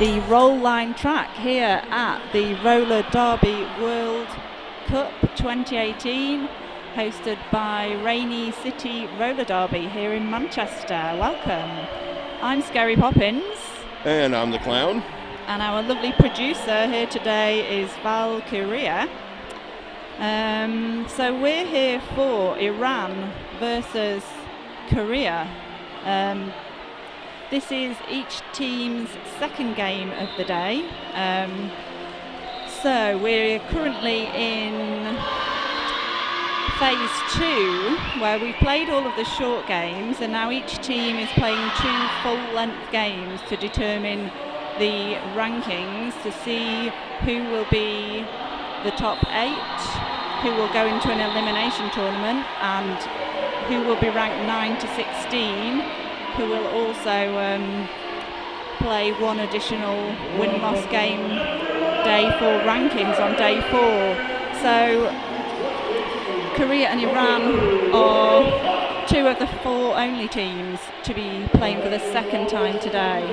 the roll line track here at the Roller Derby World Cup 2018, hosted by Rainy City Roller Derby here in Manchester. Welcome. I'm Scary Poppins. And I'm the Clown. And our lovely producer here today is Valkyria. So we're here for Iran versus Korea. This is each team's second game of the day. So we're currently in phase 2, where we've played all of the short games, and now each team is playing 2 full-length games to determine the rankings, to see who will be the top 8, who will go into an elimination tournament, and who will be ranked 9 to 16, who will also play one additional win-loss game day 4 rankings on day 4. So Korea and Iran are 2 of the 4 only teams to be playing for the second time today.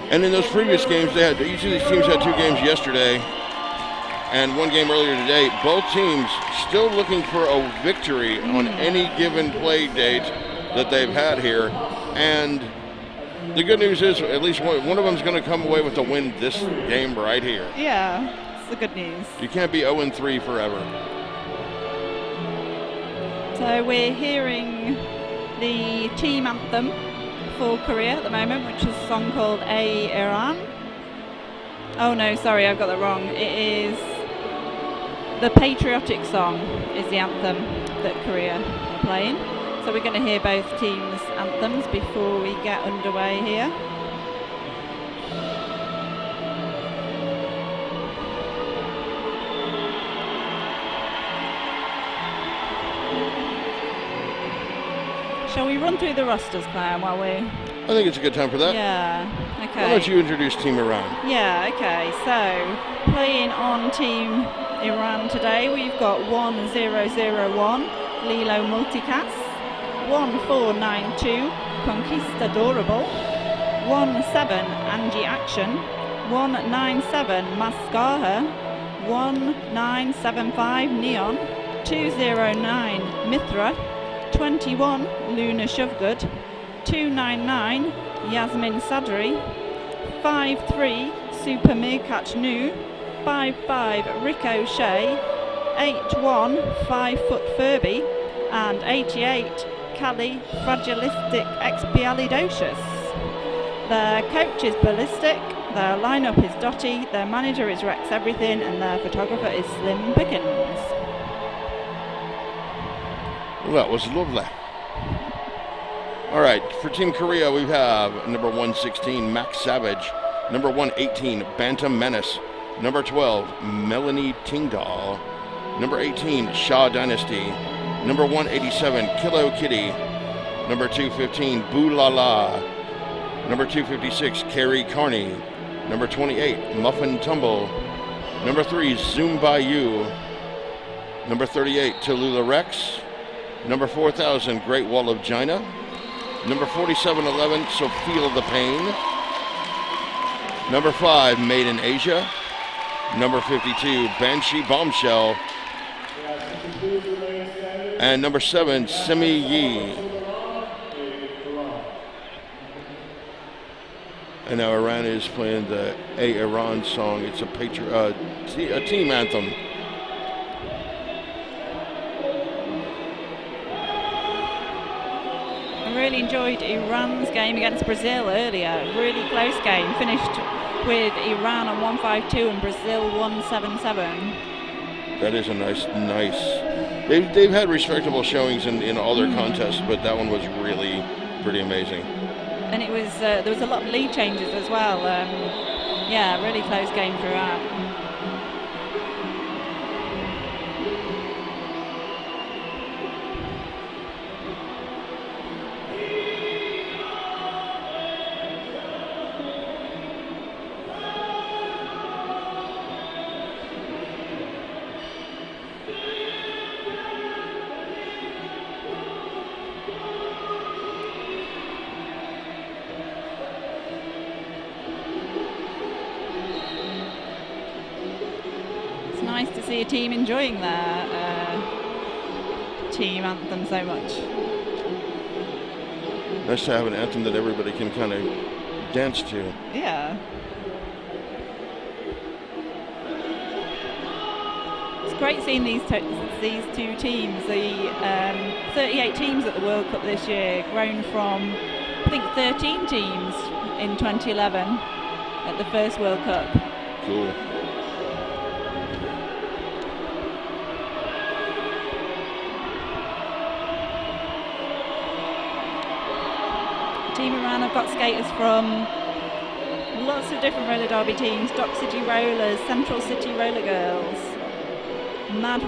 And in those previous games, each of these teams had 2 games yesterday and 1 game earlier today. Both teams still looking for a victory on any given play date that they've had here. And the good news is at least one of them is going to come away with a win this game right here. Yeah. The good news. You can't be 0-3 forever. So we're hearing the team anthem for Korea at the moment, which is a song called IRN. Oh no, sorry, I've got that wrong. It is the patriotic song is the anthem that Korea are playing. So we're going to hear both teams' anthems before we get underway here. Shall we run through the rosters, Clown, while we... I think it's a good time for that. Yeah, okay. Why don't you introduce Team Iran? Yeah, okay. So, playing on Team Iran today, we've got 1001, Lilo Multicast, 1492, Conquistadorable, 17 Angie Action, 197 Mascaha, 1975 Neon, 209 Mithra, 21 Luna Shovgood, 299 Yasmin Sadri, 53 Super Meerkat Nu, 55 Ricochet, 81 5 Foot Furby, and 88 Cali Fragilistic Expialidocious. Their coach is Ballistic, their lineup is Dottie, their manager is Rex Everything, and their photographer is Slim Pickens. Well, that was lovely. All right, for Team Korea, we have number 116, Max Savage, number 118, Bantam Menace, number 12, Melanie Tingdahl, number 18, Shah Dynasty, number 187, Kilo Kitty, number 215, Boo La La, number 256, Carrie Carney, number 28, Muffin Tumble, number 3, Zoom By You, number 38, Tallulah Rex, number 4000, Great Wall of China, number 4711, So Feel the Pain, number 5, Made in Asia, number 52, Banshee Bombshell, and number 7, Simi Yi. And now Iran is playing the Iran song. It's a team anthem. I really enjoyed Iran's game against Brazil earlier. Really close game. Finished with Iran on 152 and Brazil 177. That is a nice. They've had respectable showings in all their contests, but that one was really pretty amazing. And it was there was a lot of lead changes as well. Yeah, really close game throughout. nice to see a team enjoying their team anthem so much. Nice to have an anthem that everybody can kind of dance to. Yeah. It's great seeing these two teams, the 38 teams at the World Cup this year, grown from, I think, 13 teams in 2011 at the first World Cup. Cool. Team Iran have got skaters from lots of different roller derby teams: Dock City Rollers, Central City Roller Girls, Mad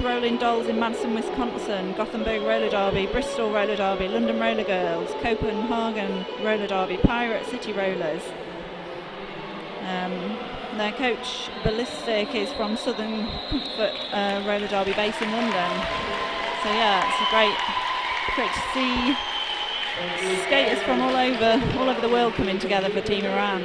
Rolling Dolls in Madison, Wisconsin, Gothenburg Roller Derby, Bristol Roller Derby, London Roller Girls, Copenhagen Roller Derby, Pirate City Rollers. Their coach Ballistic is from Southern Comfort Roller Derby base in London. So yeah, it's great to see skaters from all over the world coming together for Team Iran.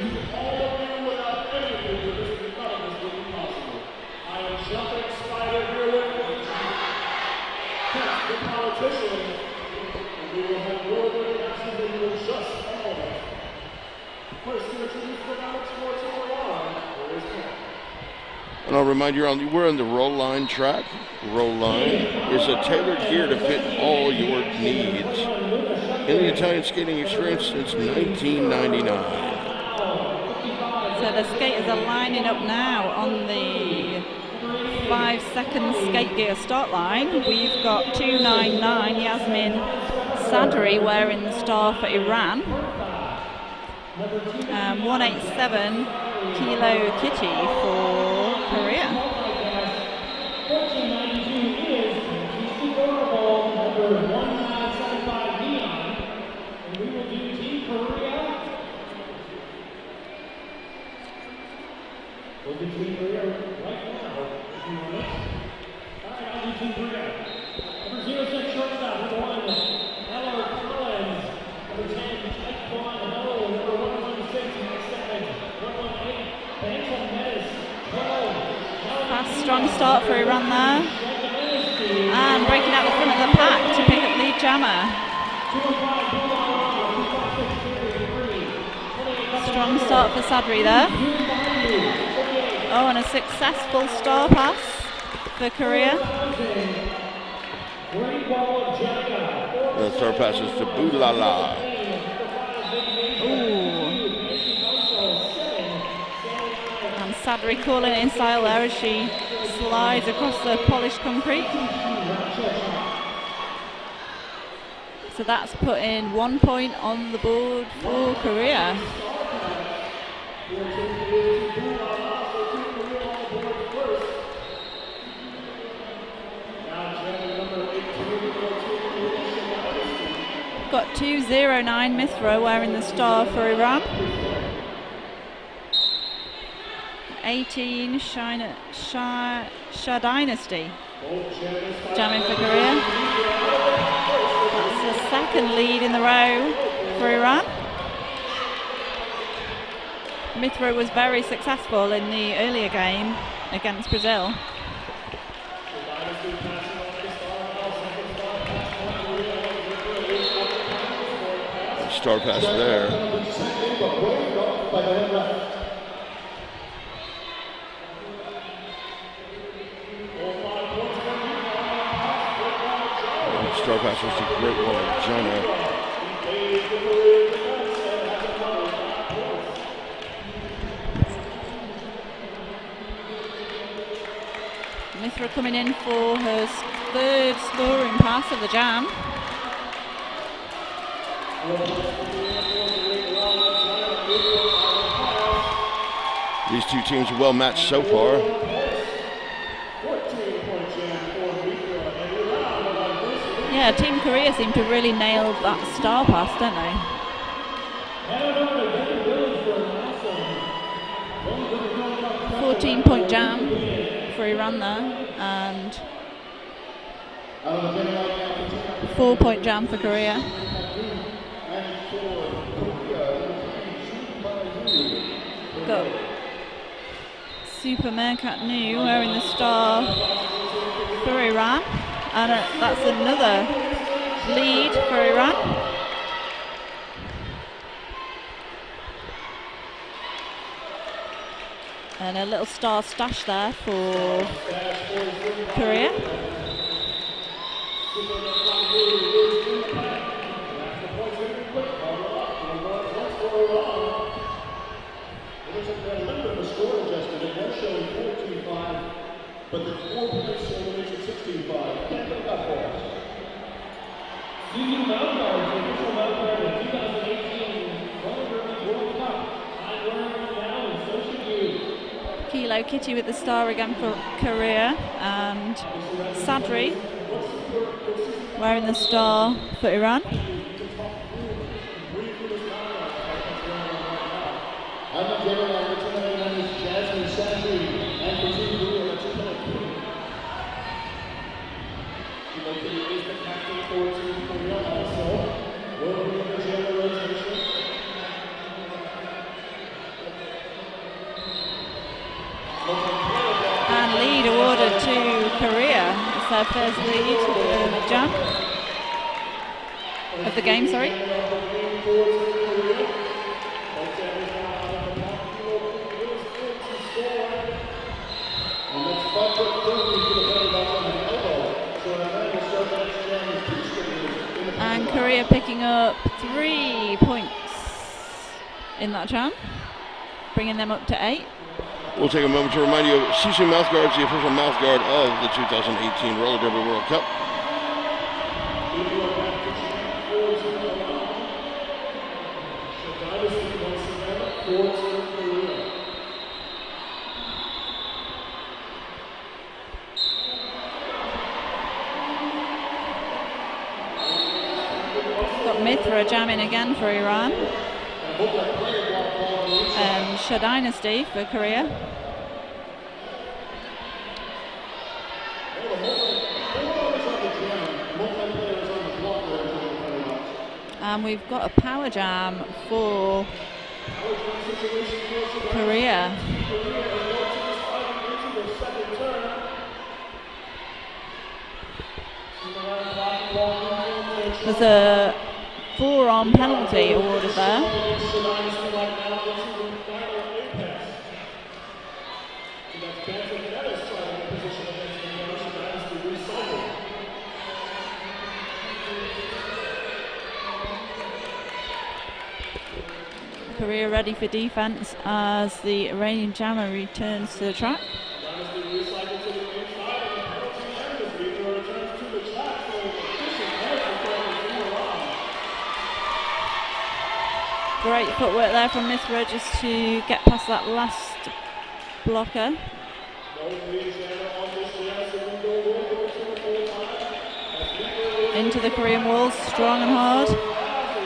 And I'll remind you, we're on the Roll Line track. Roll Line is a tailored gear to fit all your needs. In the Italian skating experience since 1999. So the skaters are lining up now on the 5-second skate gear start line. We've got 299 Yasmin Sadri wearing the star for Iran. 187 Kilo Kitty for Korea. Strong start for Iran there, and breaking out the front of the pack to pick up lead jammer. Strong start for Sadri there. Oh, and a successful star pass for Korea. The star pass is to Boulala. And Sadri calling it in style there as she slides across the polished concrete. So that's putting 1 point on the board for Korea. Got 209 Mithra wearing the star for Iran. 18 Shah Dynasty jamming for Korea. That's the second lead in the row for Iran. Mithra was very successful in the earlier game against Brazil. Star pass there. Star pass was a great one, Jonah. Mithra coming in for her third scoring pass of the jam. These two teams are well matched so far. Yeah, Team Korea seem to really nail that star pass, don't they? 14-point jam for Iran there, and 4-point jam for Korea. Go. Super Mercat New wearing the star for Iran. And that's another lead for Iran. And a little star stash there for Korea. But the 4 points still makes it 16-5. Can't put that for us. Senior Mountain Guards, the official Mountain Guard of 2018 World Cup. I learned now, and so should you. Kilo Kitty with the star again for Korea, and Sadri wearing the star for Iran. And lead awarded to Korea. It's their first lead of the game, sorry. And Korea picking up 3 points in that jam, bringing them up to 8. We'll take a moment to remind you of Sisu Mouthguards, the official mouthguard of the 2018 Roller Derby World Cup. Got Mithra jamming again for Iran. And Shah Dynasty for Korea. And we've got a power jam for Korea. There's a 4-on penalty awarded there. Korea ready for defense as the Iranian jammer returns to the track. Great footwork there from Mithra just to get past that last blocker. Into the Korean walls, strong and hard.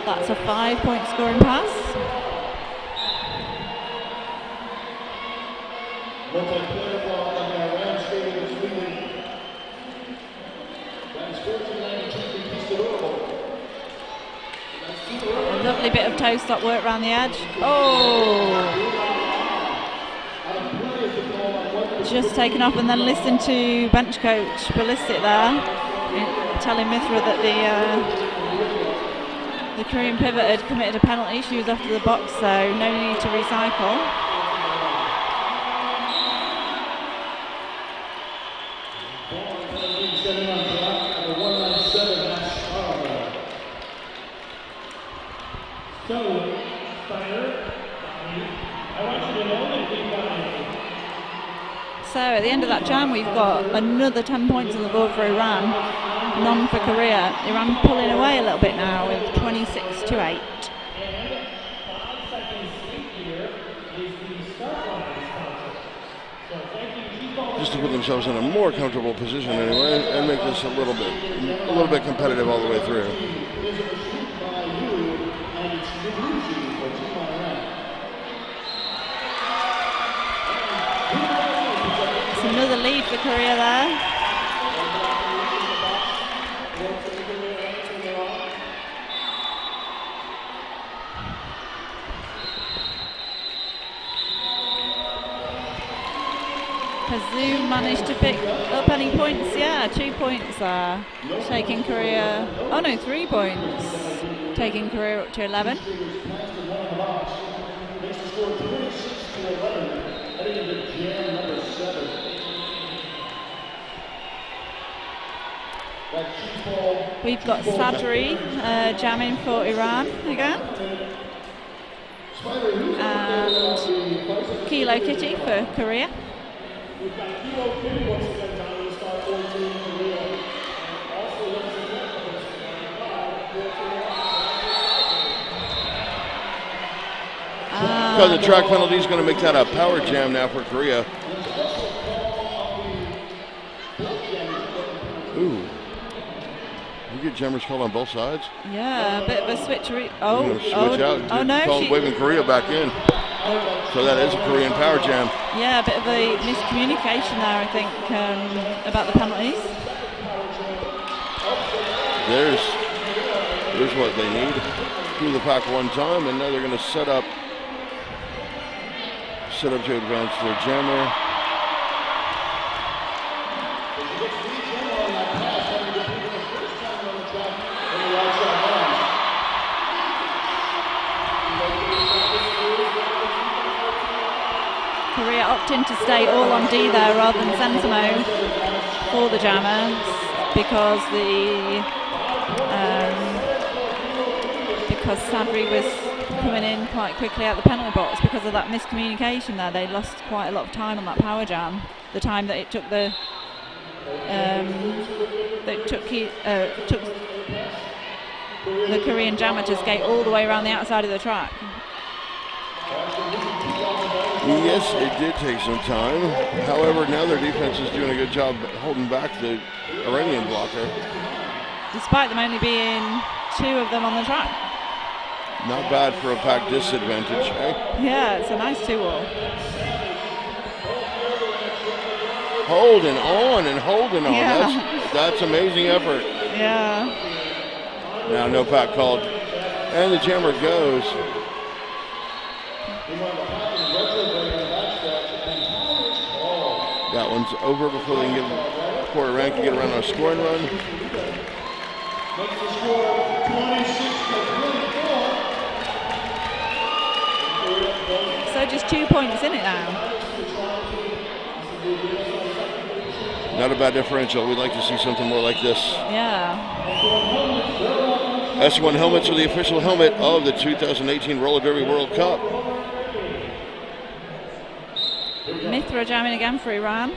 That's a 5-point scoring pass. A lovely bit of toe stop work around the edge. Oh! Just taken off, and then listen to bench coach Ballistic there, telling Mithra that the Korean pivot had committed a penalty. She was off to the box, so no need to recycle. So at the end of that jam, we've got another 10 points on the board for Iran, none for Korea. Iran pulling away a little bit now with 26-8. Just to put themselves in a more comfortable position anyway, and make this a little bit competitive all the way through. Another lead for Korea there. Has Zoom managed to pick up any points? Yeah, 2 points there. Taking Korea, oh no, 3 points. Taking Korea up to 11. Makes the score 26-11. Heading into jam number 7. We've got Sadri jamming for Iran again. And Kilo Kitty for Korea. We've got Kilo Kitty once again down in the star 14 Korea. Also once again, So the track penalty is going to make that a power jam now for Korea. Ooh. You get jammers called on both sides? Yeah, a bit of a switchery. Switch out. Oh no, Called waving Korea back in. So that is a Korean power jam. Yeah, a bit of a miscommunication there, I think, about the penalties. There's what they need. Through the pack one time, and now they're going to set up to advance their jammer. Korea opting to stay all on D there rather than Sentimo for the jammers because Sadri was coming in quite quickly out the penalty box because of that miscommunication there. They lost quite a lot of time on that power jam. The time that it took the Korean jammer to skate all the way around the outside of the track. Yes, it did take some time. However, now their defense is doing a good job holding back the Iranian blocker. Despite them only being 2 of them on the track. Not bad for a pack disadvantage, eh? Yeah, it's a nice 2-all. Holding on and holding on. Yeah. That's amazing effort. Yeah. Now no pack called. And the jammer goes. That one's over before they can get quarter rank and get around on a scoring run. Makes the score 26-24. So just 2 points in it now. Not a bad differential. We'd like to see something more like this. Yeah. S1 helmets are the official helmet of the 2018 Roller Derby World Cup. Mithra jamming again for Iran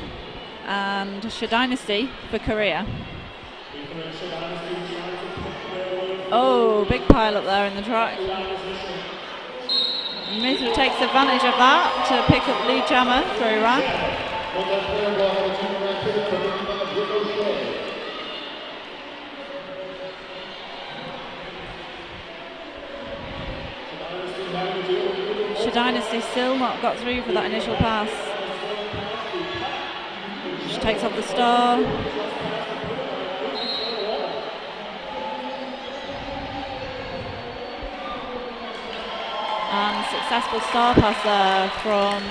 and Shah Dynasty for Korea. Oh, big pile up there in the track. Mithra takes advantage of that to pick up lead jammer for Iran. Shah Dynasty still not got through for that initial pass. She takes off the star. And successful star pass there from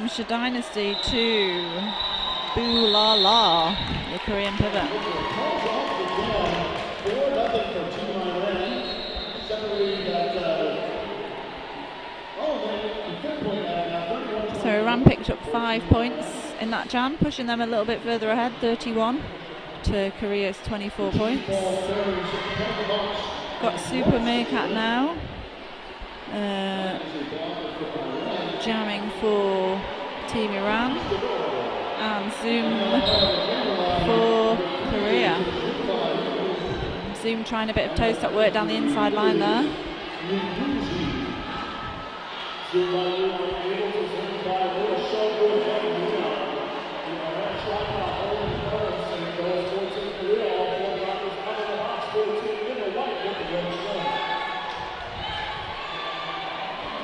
Shah Dynasty to Boo La La, the Korean pivot. So Iran picked up 5 points in that jam, pushing them a little bit further ahead, 31 to Korea's 24 points. Got Super Meerkat now, jamming for Team Iran, and Zoom for Korea. Zoom trying a bit of toe-stop work down the inside line there.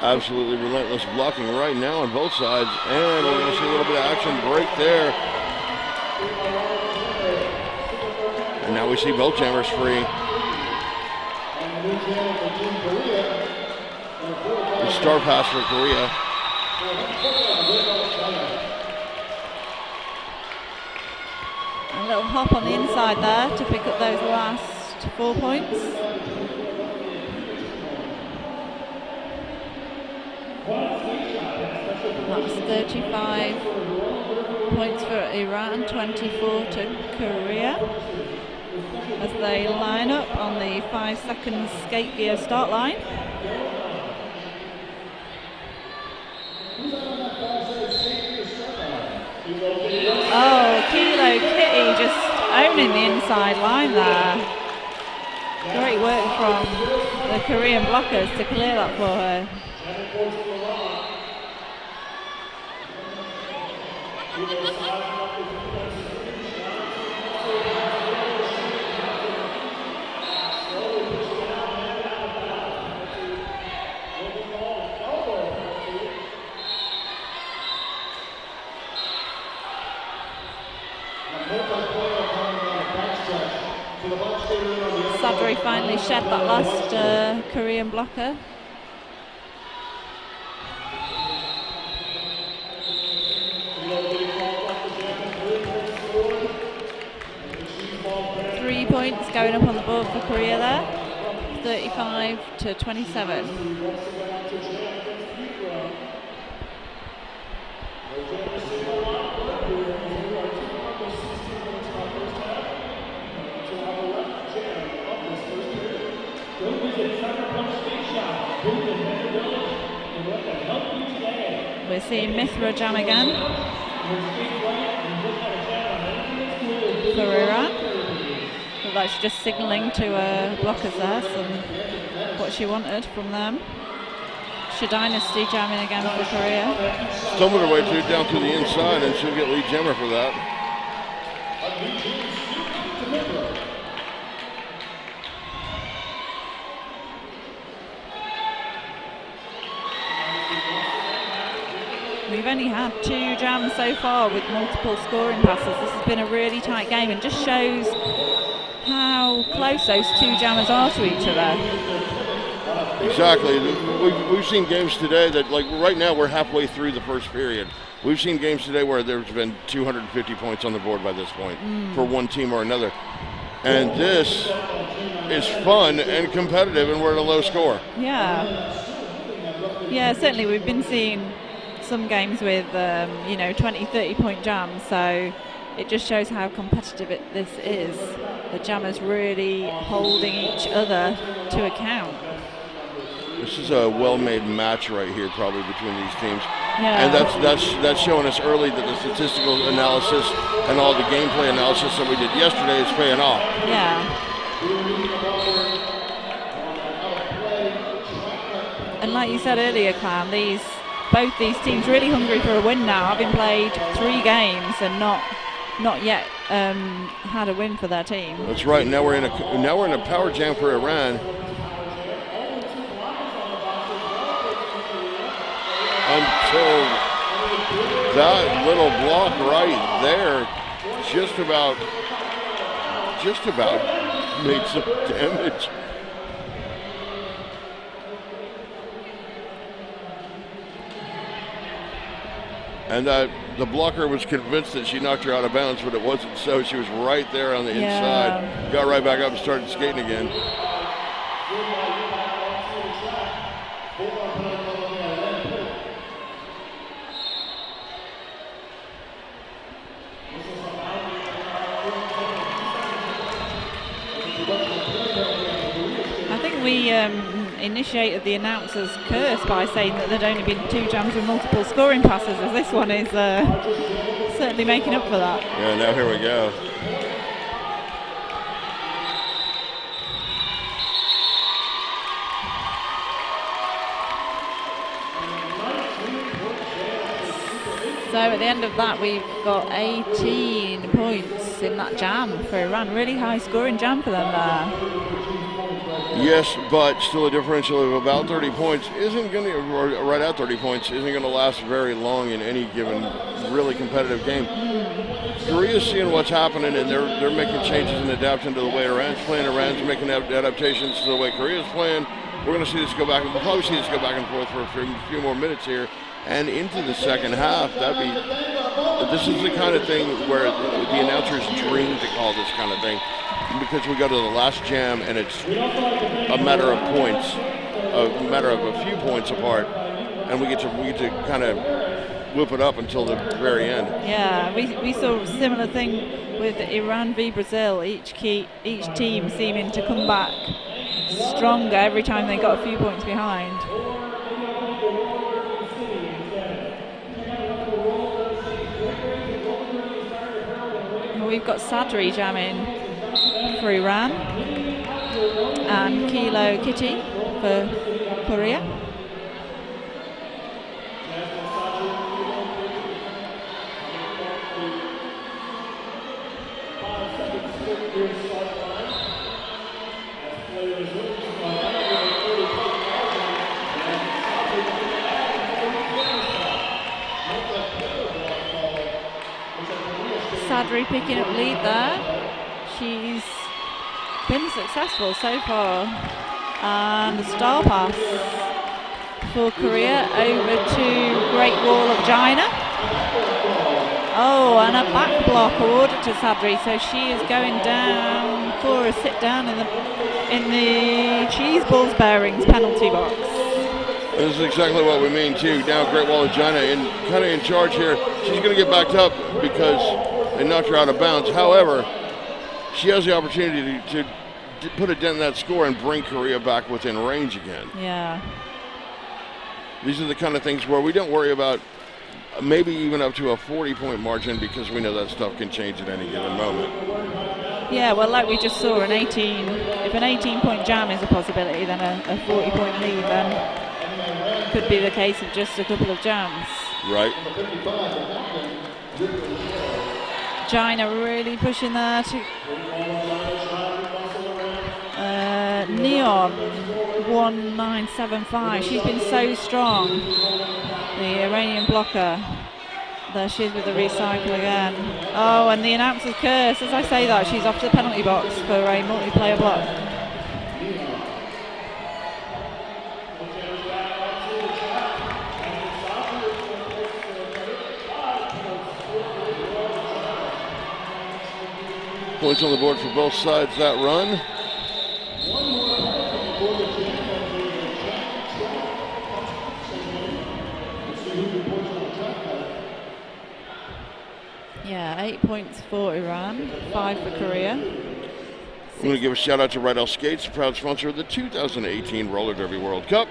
Absolutely relentless blocking right now on both sides, and we're going to see a little bit of action break there. And now we see both jammers free. The star pass for Korea. A little hop on the inside there to pick up those last 4 points. That was 35 points for Iran, 24 to Korea. As they line up on the 5-second skate gear start line. Oh, Kilo Kitty just owning the inside line there. Great work from the Korean blockers to clear that for her. Sadri finally shed that last Korean blocker. Three points going up on the board for Korea there, 35 to 27. We're seeing Mithra jam again for Iran. Looked like she's just signalling to blockers there what she wanted from them. Dynasty jamming again for Korea. Stumbled her way down to the inside, and she'll get lead jammer for that. We've only had 2 jams so far with multiple scoring passes. This has been a really tight game and just shows how close those 2 jammers are to each other. Exactly. We've seen games today that, like right now, we're halfway through the first period. We've seen games today where there's been 250 points on the board by this point for one team or another. And this is fun and competitive, and we're at a low score. Yeah. Yeah, certainly we've been seeing some games with 20, 30 point jams, so it just shows how competitive this is. The jammers really holding each other to account. This is a well-made match right here, probably between these teams, yeah. And that's showing us early that the statistical analysis and all the gameplay analysis that we did yesterday is paying off. Yeah. And like you said earlier, Clown, both these teams really hungry for a win now, having played 3 games and not yet had a win for their team. That's right. Now we're in a power jam for Iran. Until that little block right there just about made some damage. And the blocker was convinced that she knocked her out of bounds, but it wasn't so. She was right there on the inside. Got right back up and started skating again. I think we initiated the announcer's curse by saying that there'd only been 2 jams with multiple scoring passes, as this one is certainly making up for that. Yeah, now here we go. So at the end of that, we've got 18 points in that jam for Iran. Really high scoring jam for them there. Yes, but still a differential of about 30 points isn't going to, or right at 30 points, isn't going to last very long in any given really competitive game. Korea's seeing what's happening, and they're making changes and adapting to the way Iran's playing. Iran's making adaptations to the way Korea's playing. We're going to see this go back, and we'll probably see this go back and forth for a few more minutes here, and into the second half. This is the kind of thing where the announcers dream to call this kind of thing, because we go to the last jam and it's a matter of points, a matter of a few points apart, and we get to kind of whip it up until the very end. Yeah, we saw a similar thing with Iran v Brazil. Each team seeming to come back stronger every time they got a few points behind. And we've got Sadri jamming for Iran and Kilo Kitty for Korea. Sadri picking up lead there. She's been successful so far. And the star pass for Korea over to Great Wall of China. Oh, and a back block awarded to Sadri, so she is going down for a sit down in the cheese balls bearings penalty box. This is exactly what we mean too. Now Great Wall of China kind of in charge here. She's going to get backed up because they knocked her out of bounds. However, she has the opportunity to put a dent in that score and bring Korea back within range again. Yeah. These are the kind of things where we don't worry about maybe even up to a 40-point margin, because we know that stuff can change at any given moment. Yeah, well, like we just saw, if an 18-point jam is a possibility, then a 40-point lead then could be the case of just a couple of jams. Right. China really pushing there to Neon 1975. She's been so strong, the Iranian blocker. There she is with the recycle again. Oh, and the announcer's curse as I say that. She's off to the penalty box for a multiplayer block. Points on the board for both sides that run. Yeah, 8 points for Iran, 5 for Korea. I'm going to give a shout out to Rydell Skates, proud sponsor of the 2018 Roller Derby World Cup.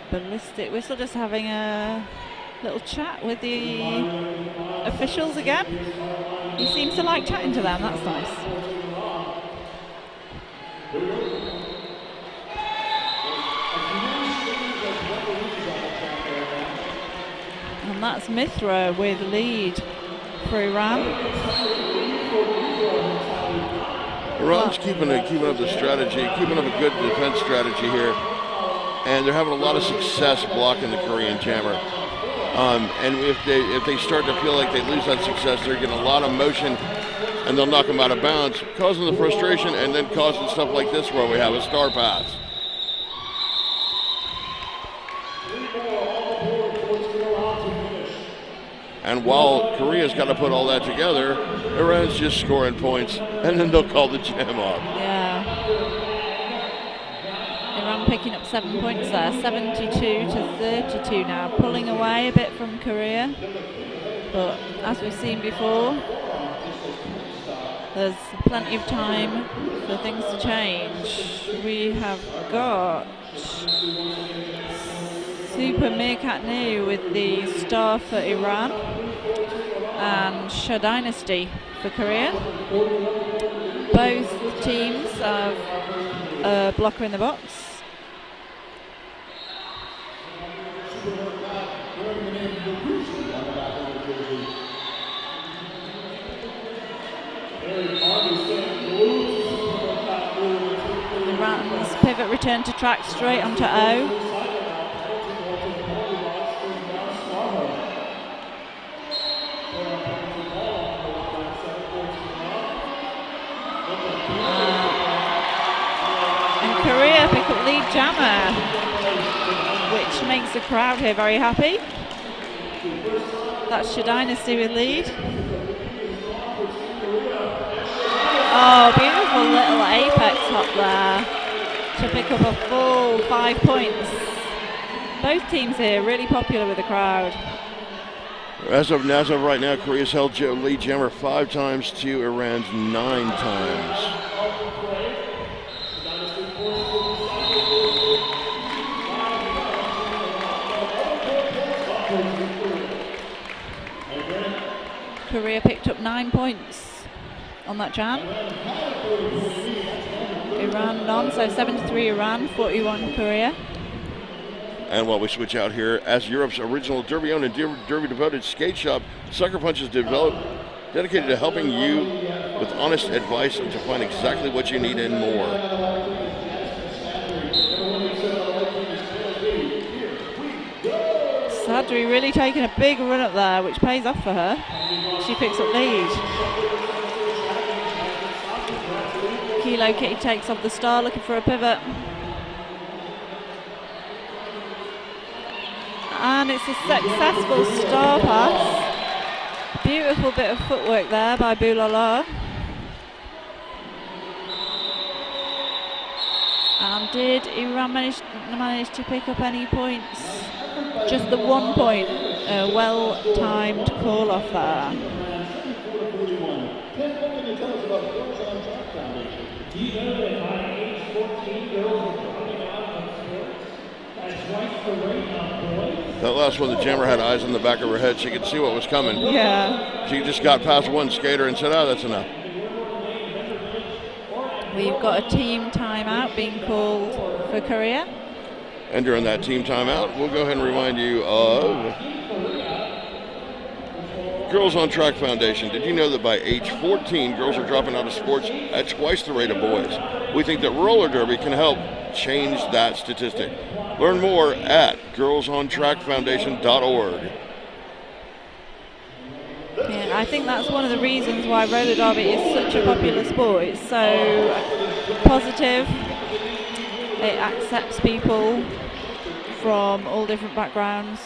Ballistic Whistle just having a little chat with the officials again. He seems to like chatting to them, that's nice. And that's Mithra with lead for Iran. Iran's keeping up the strategy, keeping up a good defense strategy here. And they're having a lot of success blocking the Korean jammer. And if they start to feel like they lose that success, they're getting a lot of motion, and they'll knock them out of bounds, causing the frustration, and then causing stuff like this where we have a star pass. And while Korea's got to put all that together, Iran's just scoring points, and then they'll call the jam off. Yeah. Iran picking up 7 points there, 72 to 32 now, pulling away a bit from Korea. But as we've seen before, there's plenty of time for things to change. We have got Super Meerkat New with the star for Iran and Shah Dynasty for Korea. Both teams have a blocker in the box. Iran's pivot return to track straight onto O. jammer, which makes the crowd here very happy. That's Dynasty with lead. Oh, beautiful little apex hop there to pick up a full 5 points. Both teams here really popular with the crowd. As of right now, Korea's held lead jammer 5 times to Iran's 9 times. Korea picked up 9 points on that jam. Iran none, so 73 Iran, 41 Korea. And while we switch out here, as Europe's original Derby-owned and Derby-devoted skate shop, Sucker Punch is dedicated to helping you with honest advice and to find exactly what you need and more. Sadri really taking a big run up there, which pays off for her. She picks up lead. Kilo Kitty takes off the star, looking for a pivot. And it's a successful star pass. Beautiful bit of footwork there by Boulala. And did Iran manage to pick up any points? Just the 1 point. A well-timed call off there. Do you know that by age 14, girls are dropping out of sports? That's twice the rate of boys. That last one, the jammer had eyes on the back of her head. She could see what was coming. Yeah. She just got past one skater and said, oh, that's enough. We've got a team timeout being called for Korea. And during that team timeout, we'll go ahead and remind you of Girls on Track Foundation. Did you know that by age 14, girls are dropping out of sports at twice the rate of boys? We think that roller derby can help change that statistic. Learn more at girlsontrackfoundation.org. Yeah, I think that's one of the reasons why roller derby is such a popular sport. It's so positive. It accepts people from all different backgrounds.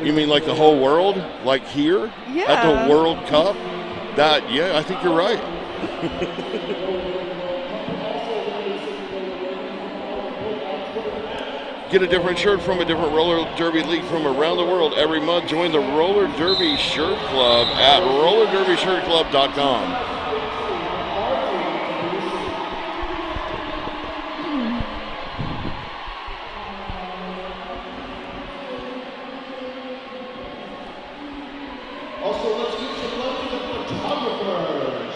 You mean like the whole world? Like here? Yeah. At the World Cup? Yeah, I think you're right. Get a different shirt from a different roller derby league from around the world every month. Join the Roller Derby Shirt Club at rollerderbyshirtclub.com. Also, let's give some love to the photographers.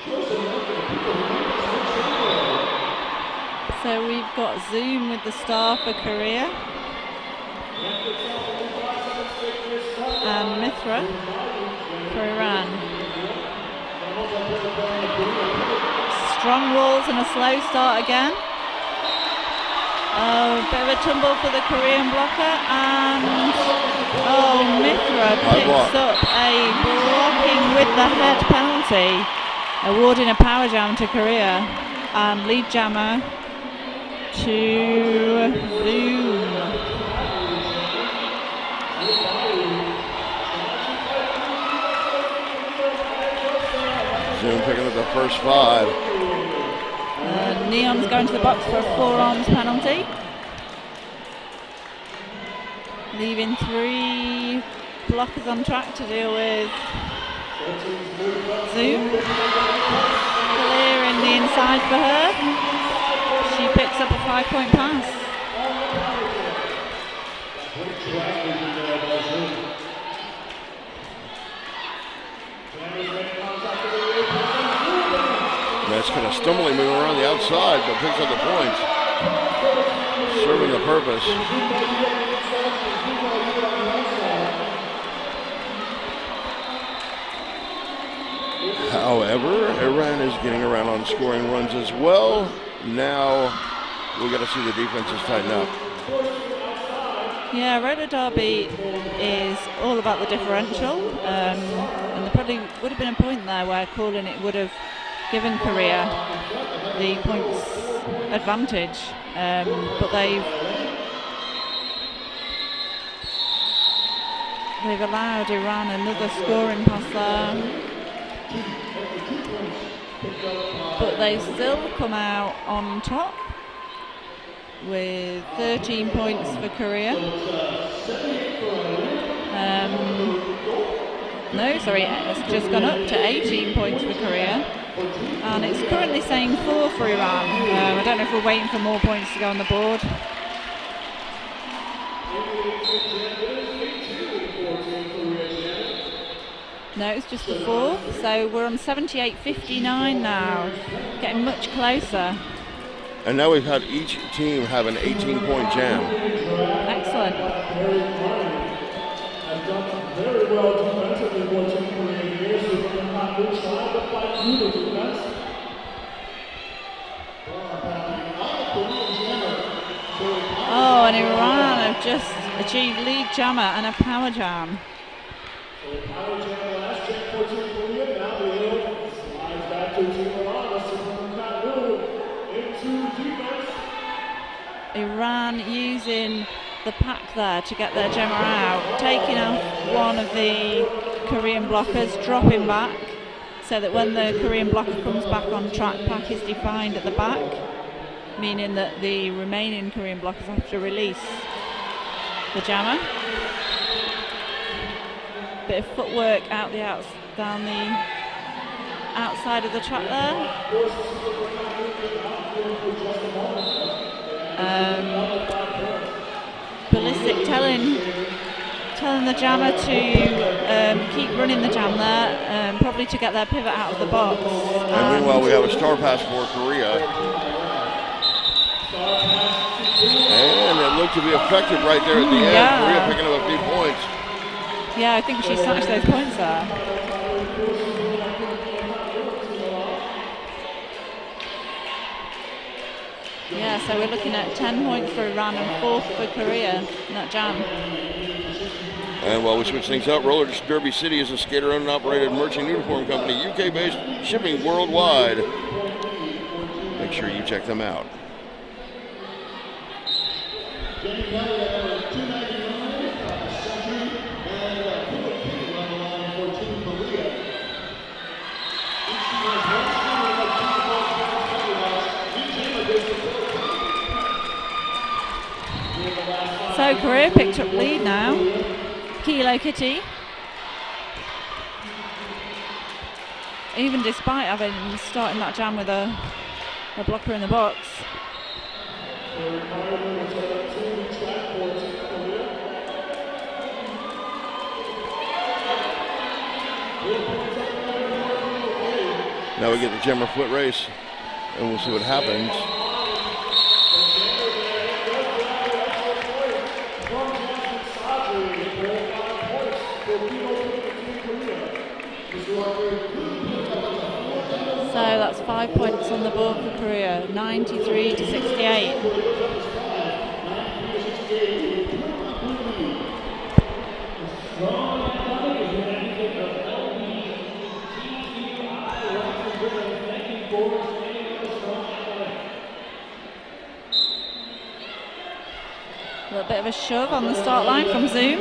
Show some love to the people who make this video. So we've got Zoom with the star for Korea. And Mithra for Iran. Strong walls and a slow start again. Oh, a bit of a tumble for the Korean blocker, and Mithra picks up a blocking with the head penalty, awarding a power jam to Korea, and lead jammer to Zoom. Zoom picking up the first 5. Neon's going to the box for a forearms penalty, leaving 3 blockers on track to deal with. Zoom clear in the inside for her. She picks up a 5-point pass. That's kind of stumbling moving around the outside, but picks up the points. Serving the purpose. However, Iran is getting around on scoring runs as well. Now we got to see the defenses tighten up. Yeah, roller derby is all about the differential, and there probably would have been a point there where calling it would have given Korea the points advantage, but they've allowed Iran another scoring pass there. But they still come out on top with 13 points for Korea. No, sorry, it's just gone up to 18 points for Korea. And it's currently saying 4 for Iran. I don't know if we're waiting for more points to go on the board. No, it's just a 4. So we're on 78-59 now, getting much closer. And now we've had each team have an 18-point jam. Excellent. Has done very well defensively for Team Korea here. So we're going to have to try to fight through the defense. Oh, and Iran have just achieved lead jammer and a power jam. So power jam last check for Team Korea. Now the hill slides back to Team Iran. Let's see from Kanu into defense. Iran using the pack there to get their jammer out, taking off one of the Korean blockers, dropping back, so that when the Korean blocker comes back on track, pack is defined at the back, meaning that the remaining Korean blockers have to release the jammer. Bit of footwork down the outside of the track there. Ballistic telling the jammer to keep running the jam there, probably to get their pivot out of the box. And meanwhile, we have a star pass for Korea. And it looked to be effective right there at the end. Yeah. Korea picking up a few points. Yeah, I think she snatched those points there. Yeah, so we're looking at 10 points for Iran and 4 for Korea in that jam. And while we switch things up, Roller Derby City is a skater-owned and operated merchant uniform company, UK-based, shipping worldwide. Make sure you check them out. So Korea picked up lead now. Kilo Kitty. Even despite starting that jam with a blocker in the box. Now we get the jammer foot race, and we'll see what happens. So that's 5 points on the board for Korea, 93-68. A little bit of a shove on the start line from Zoom.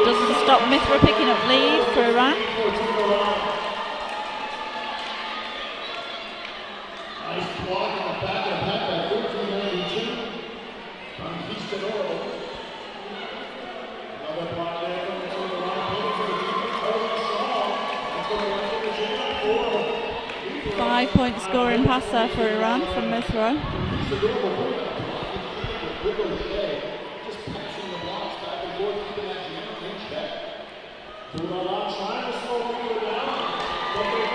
Doesn't stop Mithra picking up lead for Iran. Nice block on the back of the pack by 1392 from Houston Oral. Another block there from the Iran. That's going to run in the jam. 5 point scoring pass there for Iran from Mithra.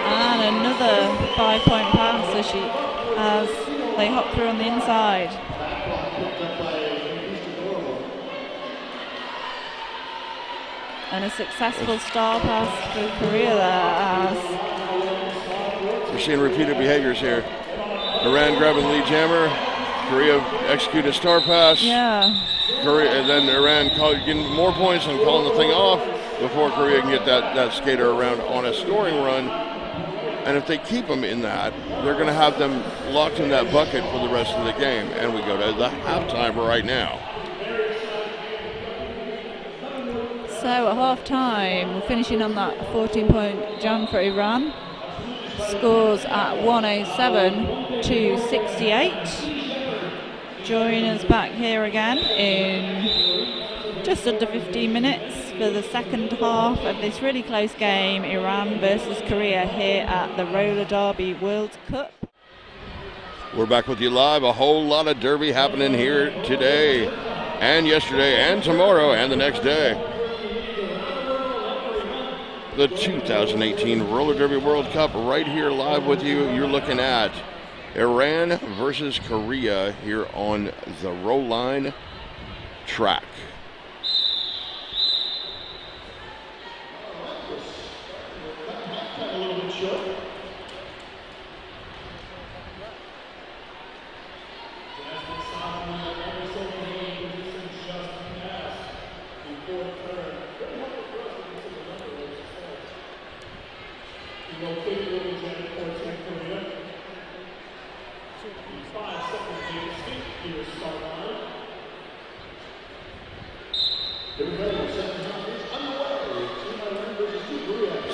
And another 5 point pass as they hop through on the inside. And a successful star pass for Korea there as we're seeing repeated behaviors here. Iran grabbing the lead jammer, Korea execute a star pass. yeah. Korea, and then Iran getting more points and calling the thing off before Korea can get that skater around on a scoring run. And if they keep them in that, they're going to have them locked in that bucket for the rest of the game. And we go to the halftime right now. So at half-time, we're finishing on that 14-point jam for Iran. Scores at 107-68. Join us back here again in just under 15 minutes for the second half of this really close game, Iran versus Korea, here at the Roller Derby World Cup. We're back with you live. A whole lot of derby happening here today and yesterday and tomorrow and the next day. The 2018 Roller Derby World Cup right here live with you. You're looking at Iran versus Korea here on the Roll Line track.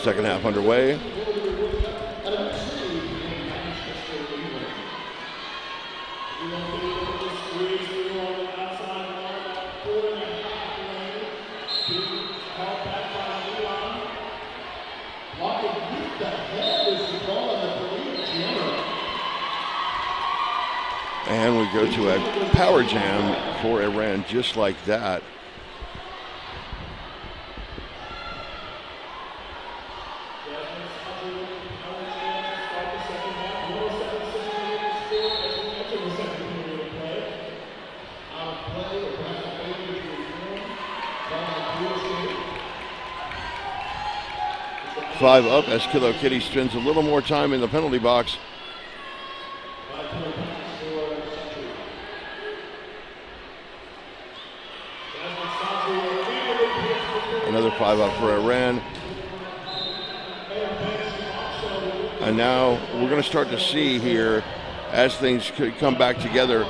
Second half underway. And we go to a power jam for Iran just like that. Five up as Kilo Kitty spends a little more time in the penalty box. Another 5 up for Iran. And now we're going to start to see here, as things could come back together,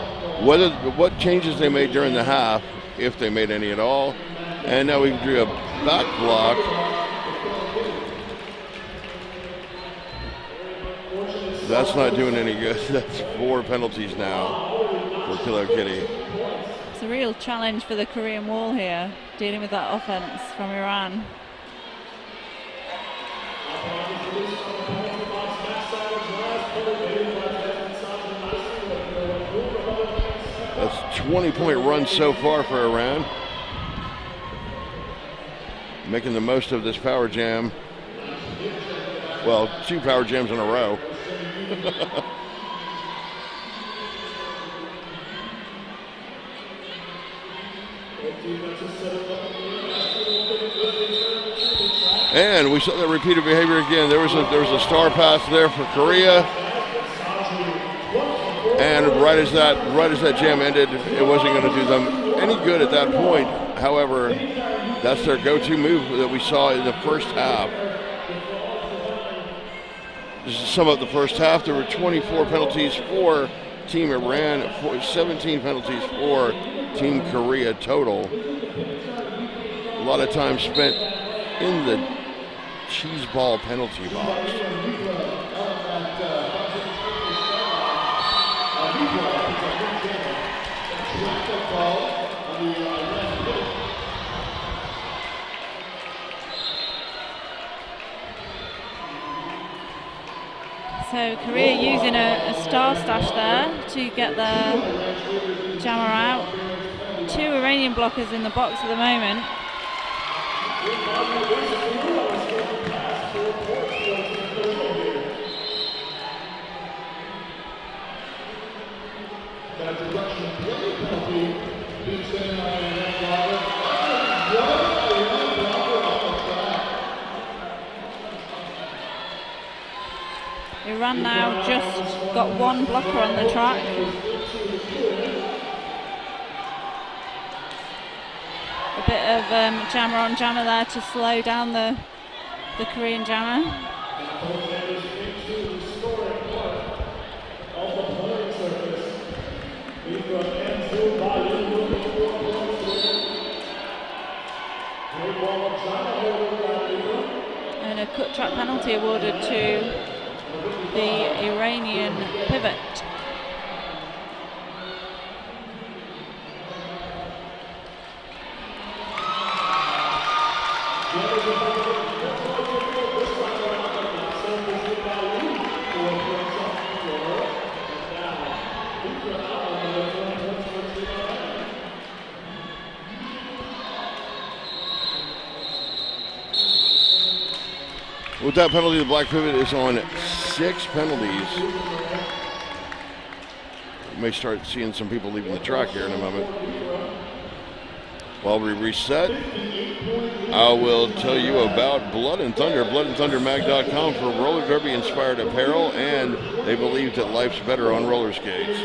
what changes they made during the half, if they made any at all. And now we drew a back block. That's not doing any good. That's 4 penalties now for Kilo Kitty. It's a real challenge for the Korean wall here, dealing with that offense from Iran. That's a 20-point run so far for Iran. Making the most of this power jam. Well, 2 power jams in a row. And we saw that repeated behavior again. There was a star pass there for Korea, and right as that jam ended, it wasn't going to do them any good at that point. However, that's their go-to move that we saw in the first half. Just to sum up the first half, there were 24 penalties for Team Iran, 17 penalties for Team Korea total. A lot of time spent in the cheese ball penalty box. So Korea using a star stash there to get their jammer out. 2 Iranian blockers in the box at the moment. Iran now just got 1 blocker on the track. A bit of jammer on jammer there to slow down the Korean jammer. And a cut track penalty awarded to the Iranian pivot. With that penalty, the black pivot is on 6 penalties. We may start seeing some people leaving the track here in a moment. While we reset, I will tell you about Blood and Thunder, bloodandthundermag.com for roller derby inspired apparel, and they believe that life's better on roller skates.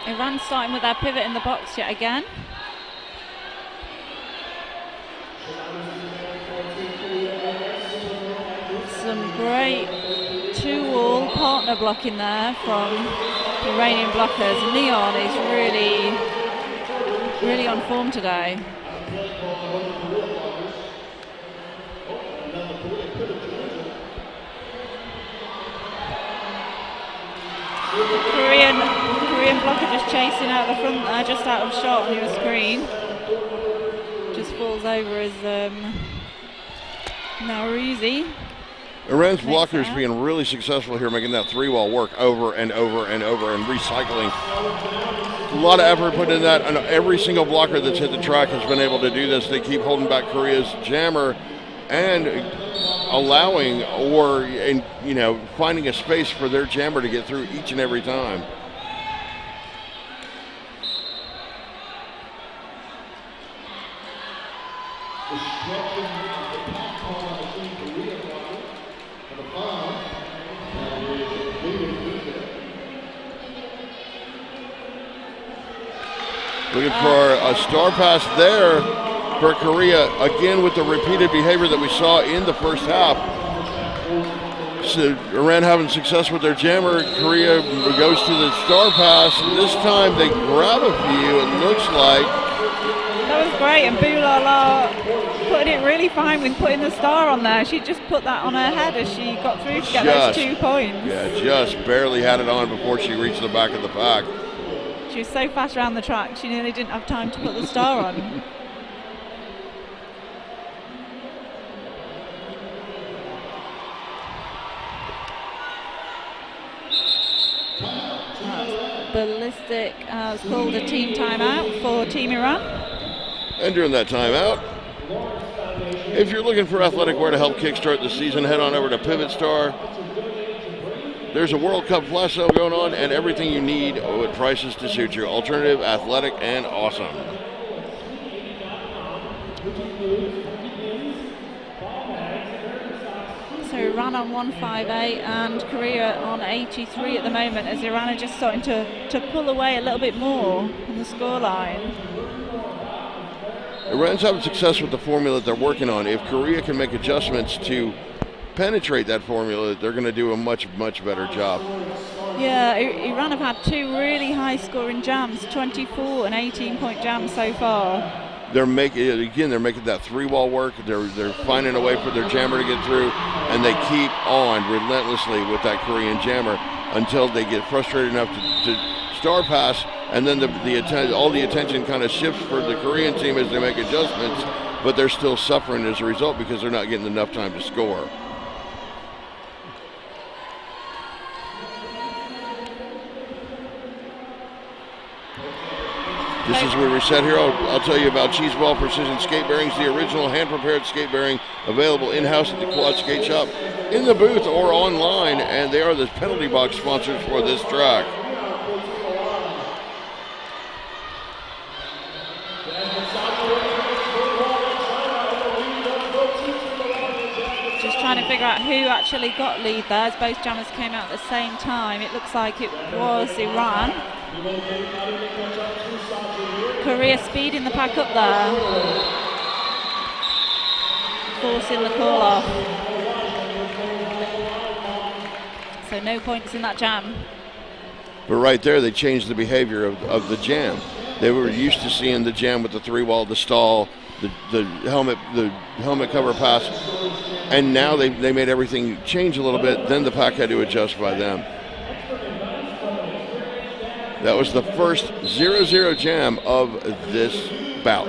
Iran starting with their pivot in the box yet again. Some great 2-all partner blocking there from the Iranian blockers. Neon is really on form today. Korean blocker just chasing out the front there, just out of shot on your screen. Just falls over as Nauruzi. Iran's blockers being really successful here, making that 3-wall work over and over and over and recycling. A lot of effort put in that, and every single blocker that's hit the track has been able to do this. They keep holding back Korea's jammer and allowing finding a space for their jammer to get through each and every time. Looking for a star pass there for Korea, again with the repeated behavior that we saw in the first half. So Iran having success with their jammer, Korea goes to the star pass. This time they grab a few, it looks like. That was great, and Boulala putting it really fine with putting the star on there. She just put that on her head as she got through to get those 2 points. Yeah, just barely had it on before she reached the back of the pack. She was so fast around the track, she nearly didn't have time to put the star on. Ballistic has called a team timeout for Team Iran. And during that timeout, if you're looking for athletic wear to help kickstart the season, head on over to Pivot Star. There's a World Cup flash sale going on, and everything you need with prices to suit you. Alternative, athletic, and awesome. So Iran on 158 and Korea on 83 at the moment, as Iran are just starting to pull away a little bit more on the scoreline. Iran's having success with the formula that they're working on. If Korea can make adjustments to penetrate that formula, they're going to do a much better job. Yeah, Iran have had 2 really high scoring jams, 24 and 18-point jams so far. They're making that 3-wall work. They're finding a way for their jammer to get through, and they keep on relentlessly with that Korean jammer until they get frustrated enough to star pass, and then all the attention kind of shifts for the Korean team as they make adjustments, but they're still suffering as a result because they're not getting enough time to score. Just as we reset here, I'll tell you about Cheese Ball Precision Skate Bearings, the original hand-prepared skate bearing available in-house at the Quad Skate Shop, in the booth or online, and they are the penalty box sponsors for this track. Just trying to figure out who actually got lead there, as both jammers came out at the same time. It looks like it was Iran. Korea speeding the pack up there, forcing the call off. So no points in that jam. But right there, they changed the behavior of the jam. They were used to seeing the jam with the 3-wall, the stall, the helmet cover pass, and now they made everything change a little bit. Then the pack had to adjust by them. That was the first 0-0 jam of this bout.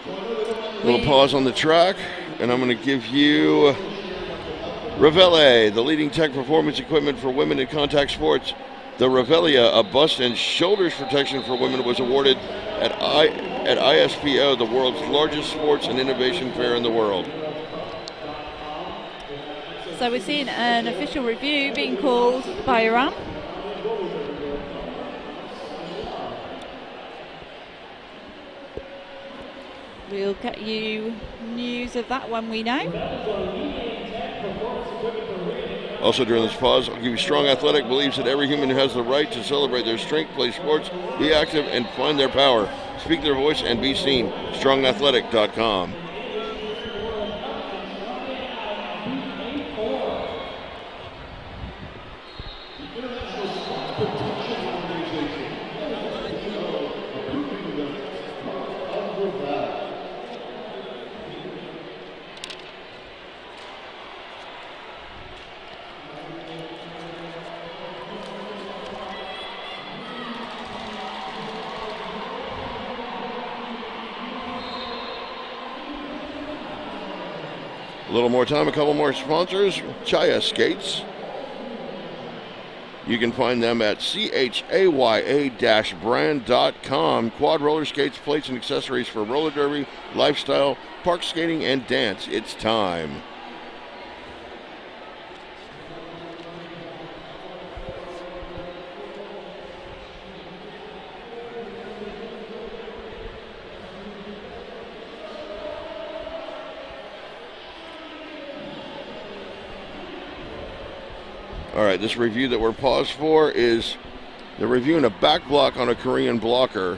A little pause on the track, and I'm going to give you Revele, the leading tech performance equipment for women in contact sports. The Revelia, a bust and shoulders protection for women, was awarded at ISPO, the world's largest sports and innovation fair in the world. So we're seeing an official review being called by IRN. We'll get you news of that when we know. Also during this pause, I'll give you Strong Athletic believes that every human has the right to celebrate their strength, play sports, be active, and find their power. Speak their voice and be seen. StrongAthletic.com. A little more time, a couple more sponsors. Chaya Skates. You can find them at chaya-brand.com. Quad roller skates, plates, and accessories for roller derby, lifestyle, park skating, and dance. It's time. All right, this review that we're paused for is the review in a back block on a Korean blocker.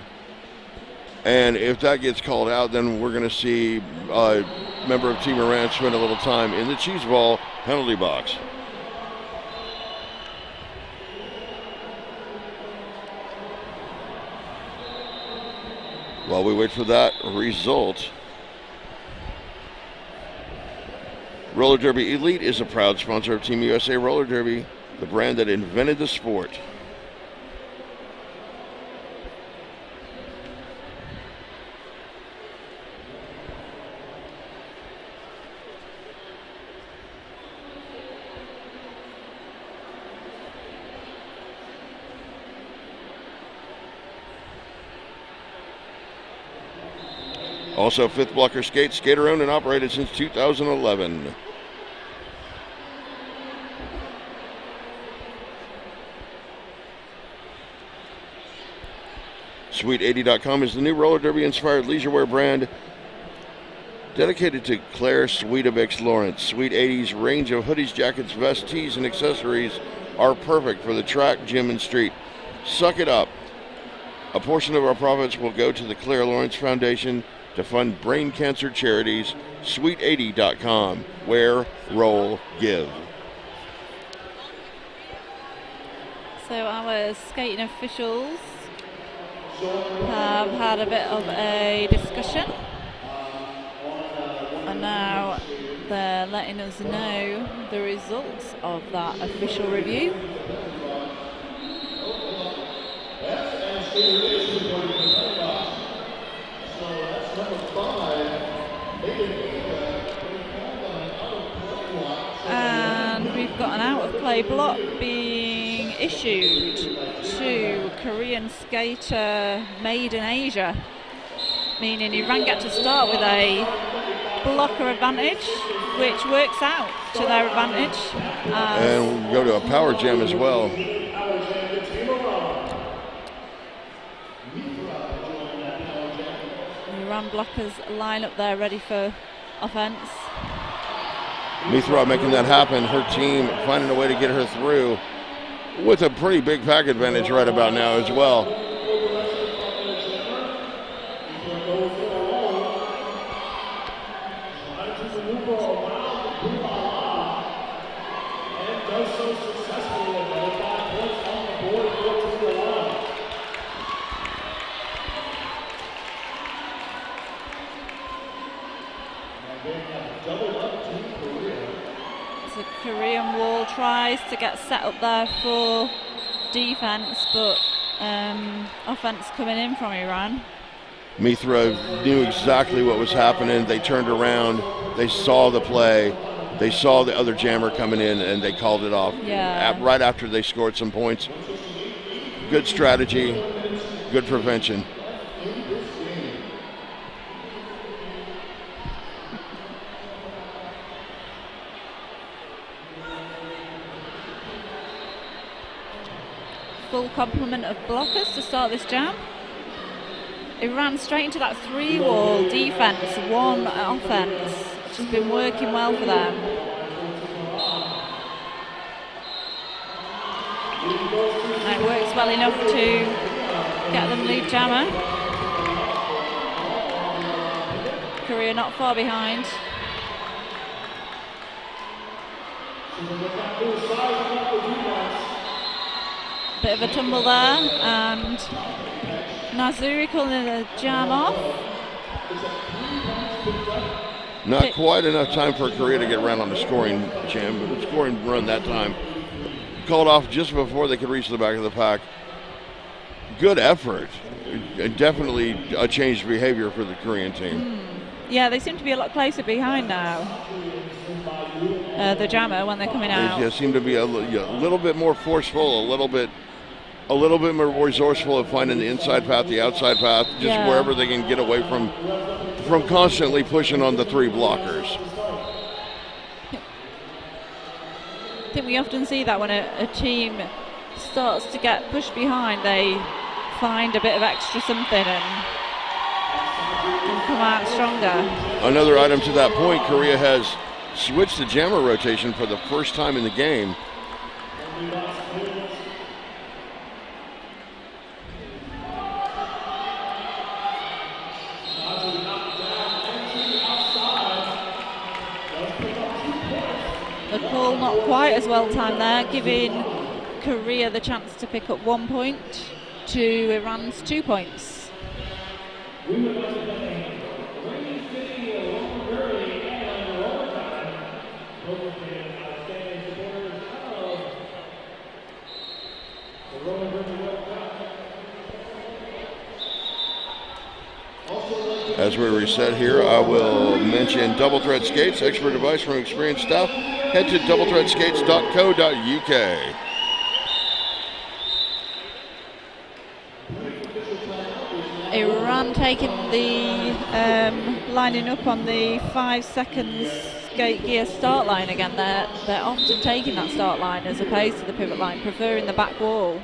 And if that gets called out, then we're going to see a member of Team Iran spend a little time in the cheese ball penalty box. While we wait for that result, Roller Derby Elite is a proud sponsor of Team USA Roller Derby, the brand that invented the sport. Also, Fifth Blocker Skates, skater owned and operated since 2011. Sweet80.com is the new roller derby inspired leisure wear brand dedicated to Claire Sweetovix Lawrence. Sweet 80's range of hoodies, jackets, vests, tees, and accessories are perfect for the track, gym, and street. Suck it up. A portion of our profits will go to the Claire Lawrence Foundation to fund brain cancer charities. Sweet80.com. Wear, roll, give. So our skating officials have had a bit of a discussion, and now they're letting us know the results of that official review. And we've got an out of play block being issued to Korean skater made in Asia, meaning Iran get to start with a blocker advantage, which works out to their advantage. And we'll go to a power jam as well. Iran blockers line up there ready for offense. Mithra making that happen. Her team finding a way to get her through with a pretty big pack advantage right about now as well. The Korean wall tries to get set up there for defense, but offense coming in from Iran. Mithra knew exactly what was happening. They turned around, they saw the play, they saw the other jammer coming in, and they called it off. Yeah. Right after they scored some points. Good strategy, good prevention. Full complement of blockers to start this jam. It ran straight into that 3-wall defense, 1 offense, which has been working well for them. And it works well enough to get them lead jammer. Korea not far behind. Bit of a tumble there, and Nazuri calling the jam off. Not quite enough time for Korea to get around on the scoring jam, but the scoring run that time. Called off just before they could reach the back of the pack. Good effort. Definitely a changed behavior for the Korean team. Yeah, they seem to be a lot closer behind now. The jammer when they're coming out. They seem to be a little bit more forceful, a little bit more resourceful of finding the inside path, the outside path, just wherever they can get away from constantly pushing on the 3 blockers. I think we often see that when a team starts to get pushed behind, they find a bit of extra something and come out stronger. Another item to that point, Korea has switched the jammer rotation for the first time in the game. The call not quite as well timed there, giving Korea the chance to pick up 1 point to Iran's 2 points. As we reset here, I will mention Double Thread Skates, expert advice from experienced staff. Head to doublethreadskates.co.uk. Iran taking the lining up on the 5 seconds skate gear start line again. They're often taking that start line as opposed to the pivot line, preferring the back wall.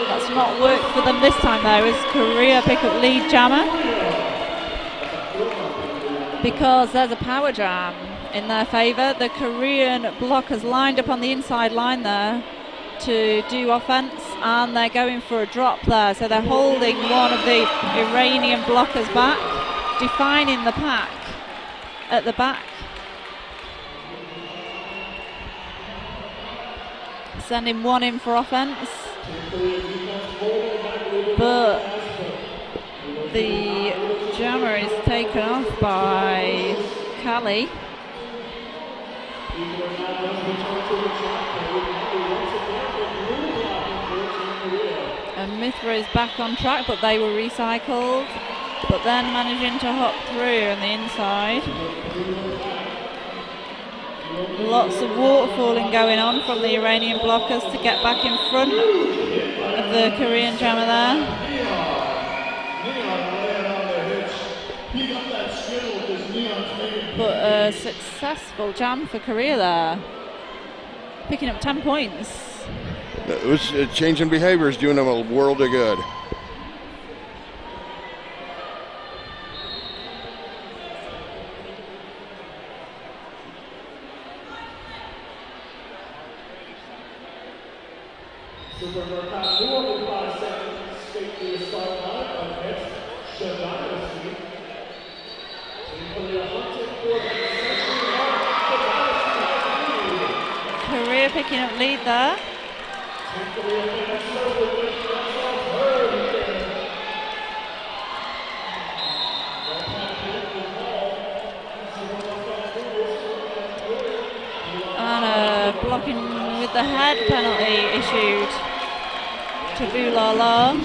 That's not worked for them this time though, as Korea pick up lead jammer, because there's a power jam in their favour. The Korean blockers lined up on the inside line there to do offence, and they're going for a drop there, so they're holding one of the Iranian blockers back, defining the pack at the back, sending one in for offence. But the jammer is taken off by Kali. And Mithra is back on track, but they were recycled. But then managing to hop through on the inside. Lots of waterfalling going on from the Iranian blockers to get back in front of the Korean jammer there. But a successful jam for Korea there, picking up 10 points. It was changing behaviors, doing them a world of good. Korea Korea picking up lead there. And a blocking with the head penalty issued to Bulala.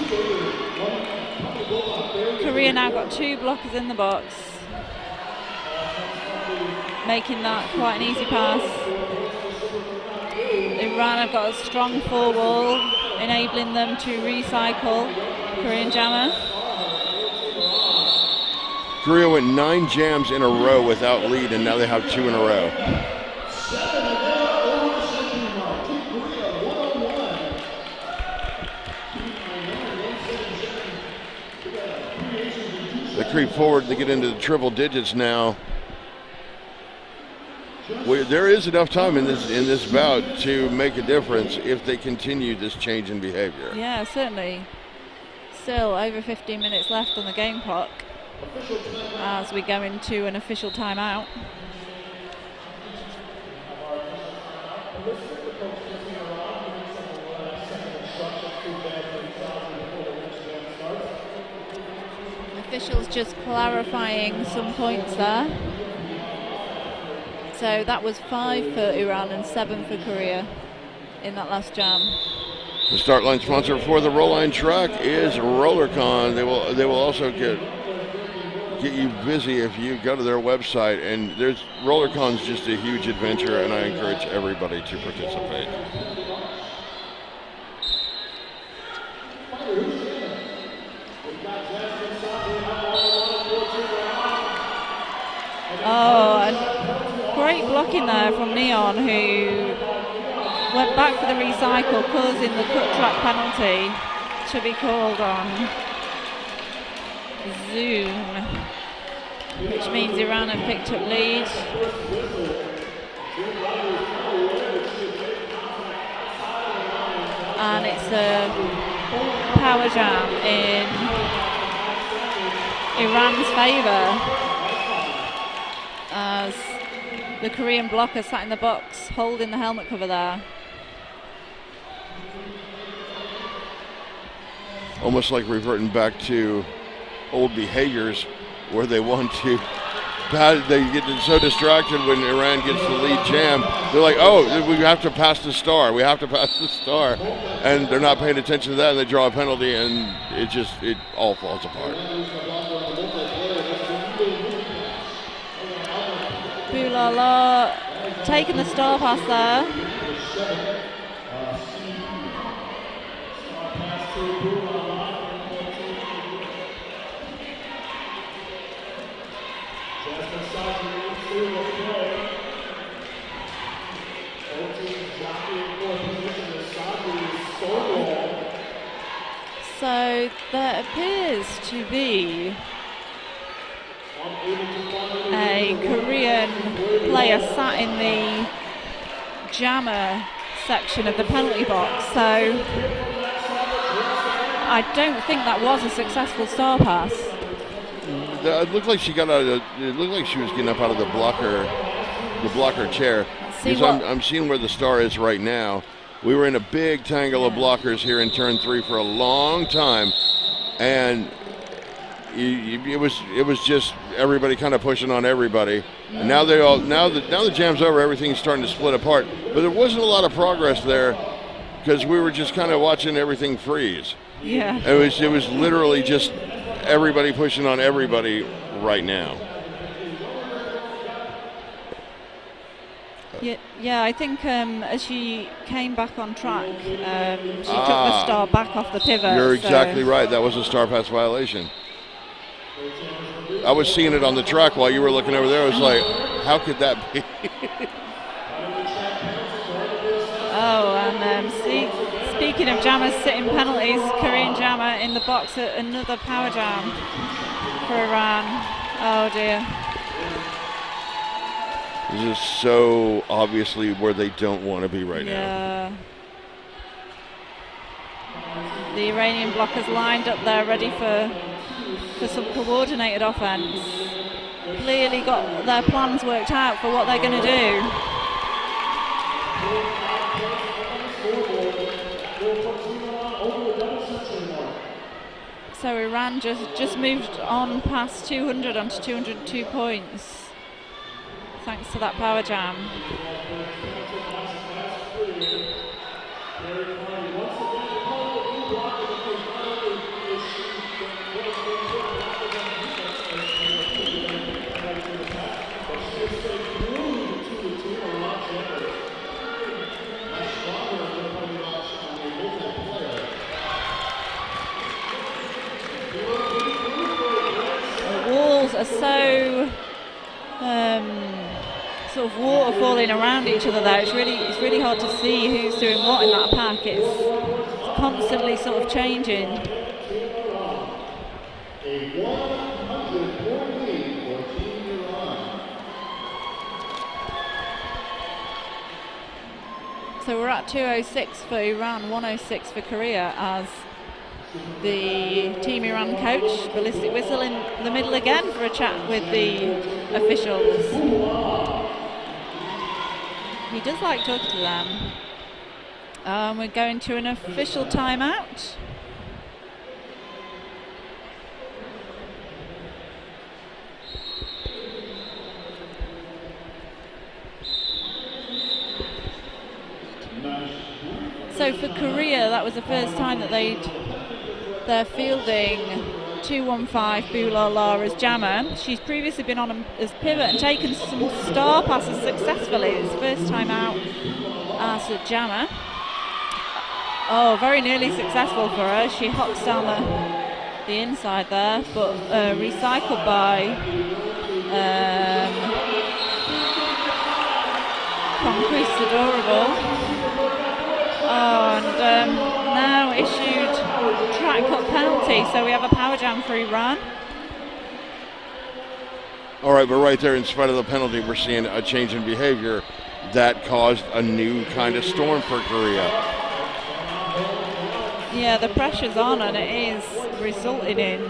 Korea now got 2 blockers in the box, making that quite an easy pass. Iran have got a strong 4 wall, enabling them to recycle. Korean jammer. Korea went 9 jams in a row without lead, and now they have 2 in a row. They creep forward to get into the triple digits now. There is enough time in this bout to make a difference if they continue this change in behavior. Yeah, certainly. Still over 15 minutes left on the game clock as we go into an official timeout. Officials just clarifying some points there. So that was 5 for Iran and 7 for Korea in that last jam. The start line sponsor for the roll line track is RollerCon. They will also get you busy if you go to their website, and RollerCon's just a huge adventure, and I encourage everybody to participate. Oh, and great blocking there from Neon, who went back for the recycle, causing the cut track penalty to be called on Zoom, which means Iran have picked up lead. And it's a power jam in Iran's favour, as the Korean blocker sat in the box holding the helmet cover there. Almost like reverting back to old behaviors where they want to, they get so distracted when Iran gets the lead jam. They're like, oh, we have to pass the star. We have to pass the star. And they're not paying attention to that, and they draw a penalty, and it all falls apart. Bulala taking the star pass there. So there appears to be a Korean player sat in the jammer section of the penalty box, so I don't think that was a successful star pass. It looked like she got out of. It looked like she was getting up out of the blocker chair. I'm seeing where the star is right now. We were in a big tangle of blockers here in turn 3 for a long time, and it was just everybody kind of pushing on everybody. And now the jam's over, everything's starting to split apart. But there wasn't a lot of progress there because we were just kind of watching everything freeze. Yeah. It was literally just everybody pushing on everybody right now. Yeah, I think as she came back on track, she took the star back off the pivot. You're exactly right. That was a star pass violation. I was seeing it on the track while you were looking over there. I was like, how could that be? Oh, and speaking of jammers sitting penalties, Korean jammer in the box at another power jam for Iran. Oh dear. This is so obviously where they don't want to be right now. The Iranian blockers lined up there ready for some coordinated offense. Clearly got their plans worked out for what they're going to do. So Iran just moved on past 200 onto 202 points, thanks to that power jam. Are so sort of waterfalling around each other there. It's really hard to see who's doing what in that pack. It's constantly sort of changing. So we're at 206 for Iran, 106 for Korea, as the Team Iran coach, Ballistic Whistle, in the middle again for a chat with the officials. He does like talking to them. We're going to an official timeout. So for Korea, that was the first time that they're fielding 215 Boulala as jammer. She's previously been on as pivot and taken some star passes successfully. It's the first time out as a jammer. Oh, very nearly successful for her. She hops down the inside there, but recycled by Conquest Adorable. Oh, and now issued track cut penalty, so we have a power jam for Iran. All right, but right there, in spite of the penalty, we're seeing a change in behavior that caused a new kind of storm for Korea. Yeah, the pressure's on, and it is resulting in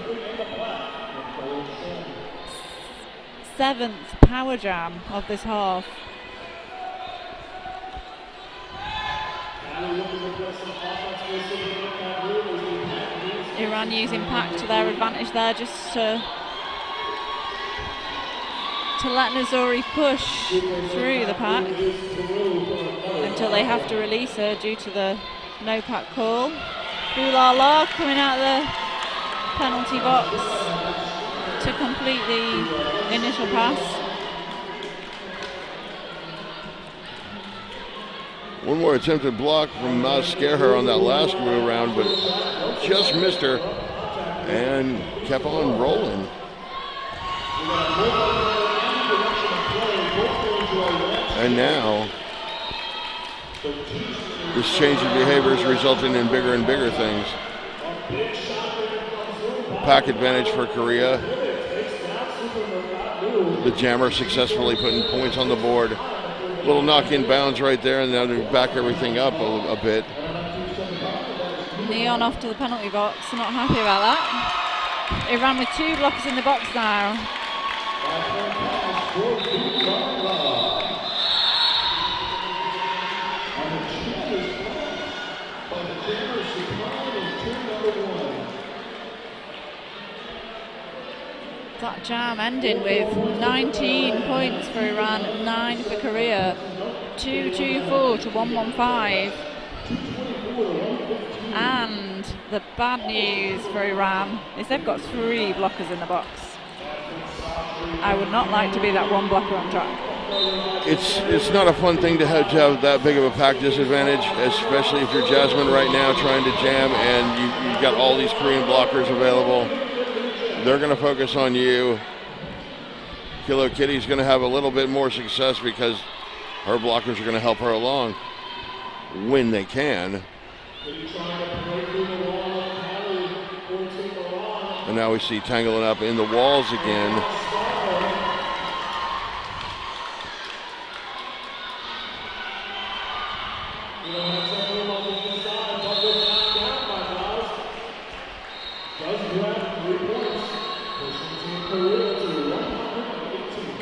7th power jam of this half. Iran using pack to their advantage there, just to let Nazori push through the pack until they have to release her due to the no pack call. Boulala coming out of the penalty box to complete the initial pass. One more attempted block from Mascarer on that last go around, but just missed her and kept on rolling. And now this change in behavior is resulting in bigger and bigger things. Pack advantage for Korea. The jammer successfully putting points on the board. Little knock in bounds right there, and now to back everything up a bit. Neon off to the penalty box, not happy about that. Iran with 2 blockers in the box now. That jam ending with 19 points for Iran, 9 for Korea, 224 to 115. And the bad news for Iran is they've got 3 blockers in the box. I would not like to be that one blocker on track. It's not a fun thing to have that big of a pack disadvantage, especially if you're Jasmine right now trying to jam and you've got all these Korean blockers available. They're going to focus on you. Kilo Kitty's going to have a little bit more success because her blockers are going to help her along when they can. And now we see tangling up in the walls again.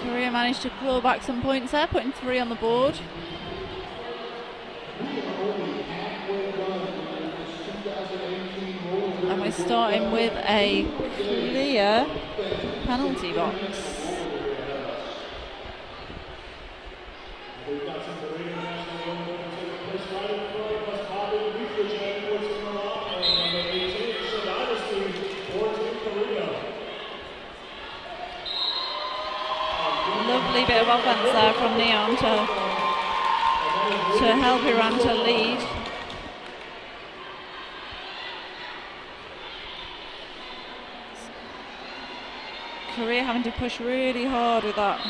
Korea managed to pull back some points there, putting 3 on the board. starting with a clear penalty box. We've got some Korean national young women taking place right in front of us. Bobby Weekridge and puts in the lock, and number 18, Dynasty towards Team Korea. Lovely bit of offense there from Neon to help Iran to lead. Korea having to push really hard with that.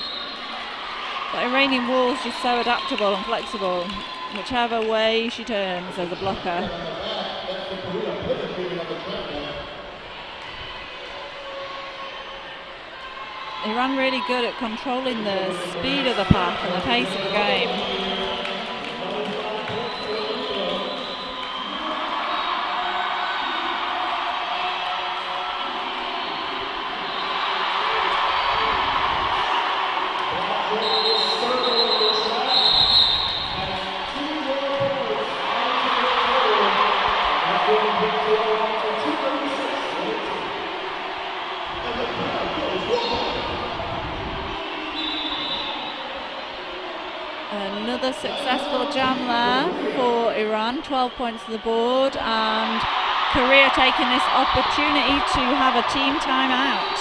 The Iranian wall is just so adaptable and flexible. Whichever way she turns, there's a blocker. Iran really good at controlling the speed of the pack and the pace of the game. Another successful jam there for Iran, 12 points to the board, and Korea taking this opportunity to have a team timeout.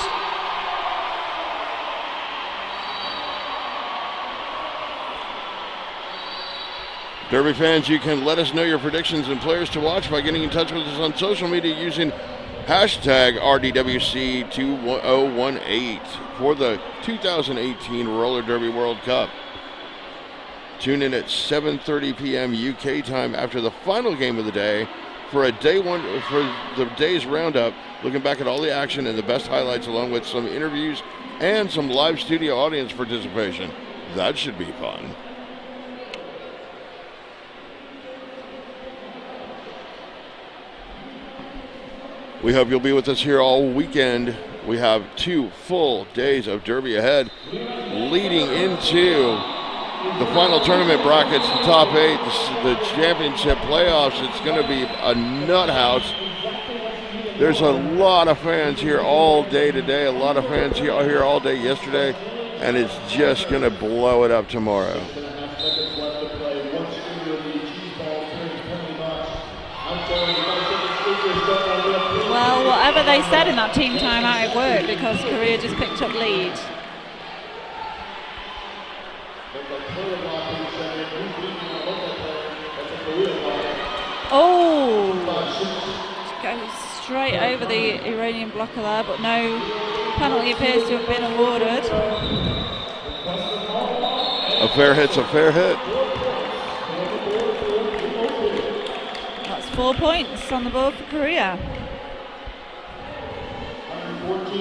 Derby fans, you can let us know your predictions and players to watch by getting in touch with us on social media using hashtag RDWC2018 for the 2018 Roller Derby World Cup. Tune in at 7:30 p.m. UK time after the final game of the day for the day's roundup, looking back at all the action and the best highlights, along with some interviews and some live studio audience participation. That should be fun. We hope you'll be with us here all weekend. We have 2 full days of Derby ahead, leading into the final tournament brackets, the top 8, the championship playoffs. It's going to be a nut house. There's a lot of fans here all day today, a lot of fans here all day yesterday, and it's just going to blow it up tomorrow. Well, whatever they said in that team timeout, it worked because Korea just picked up lead. Oh! Goes straight over the Iranian blocker there, but no penalty appears to have been awarded. A fair hit's a fair hit. That's 4 points on the board for Korea.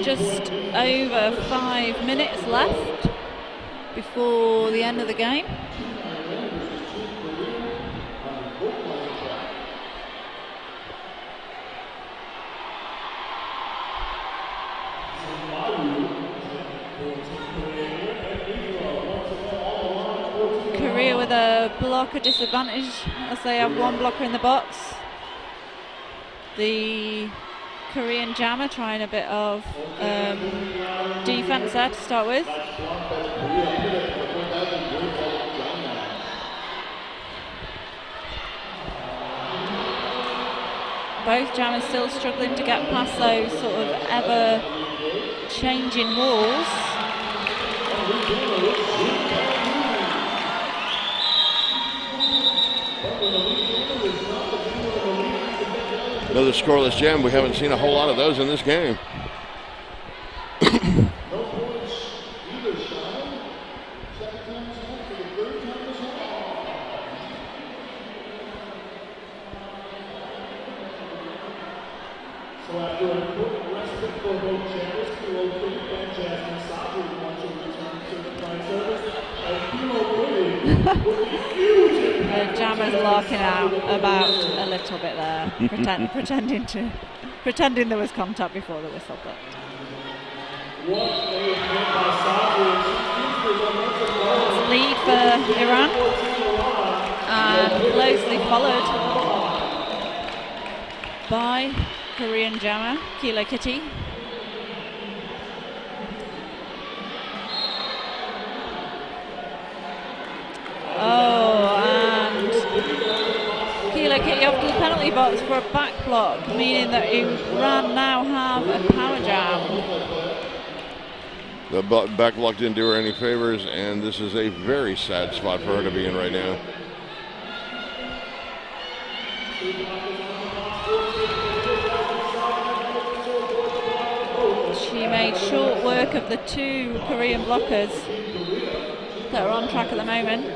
Just over 5 minutes left before the end of the game. Korea with a blocker disadvantage as they have one blocker in the box. The Korean jammer trying a bit of defense there to start with. Both jammers still struggling to get past those sort of ever changing walls. Another scoreless jam. We haven't seen a whole lot of those in this game. So after a quick respite for both jammers, Kilo Quinn and Jasmine Sabri want to return to the fine service. And Kilo Quinn with a huge impact. The jammer's larking out about a little bit there, pretending there was contact before the whistle. But What they hit by Sabri, lead for Iran, and closely followed by Korean jammer, Kilo Kitty. Oh, and Kilo Kitty off to the penalty box for a back block, meaning that Iran now have a power jam. The back block didn't do her any favors, and this is a very sad spot for her to be in right now. She made short work of the two Korean blockers that are on track at the moment.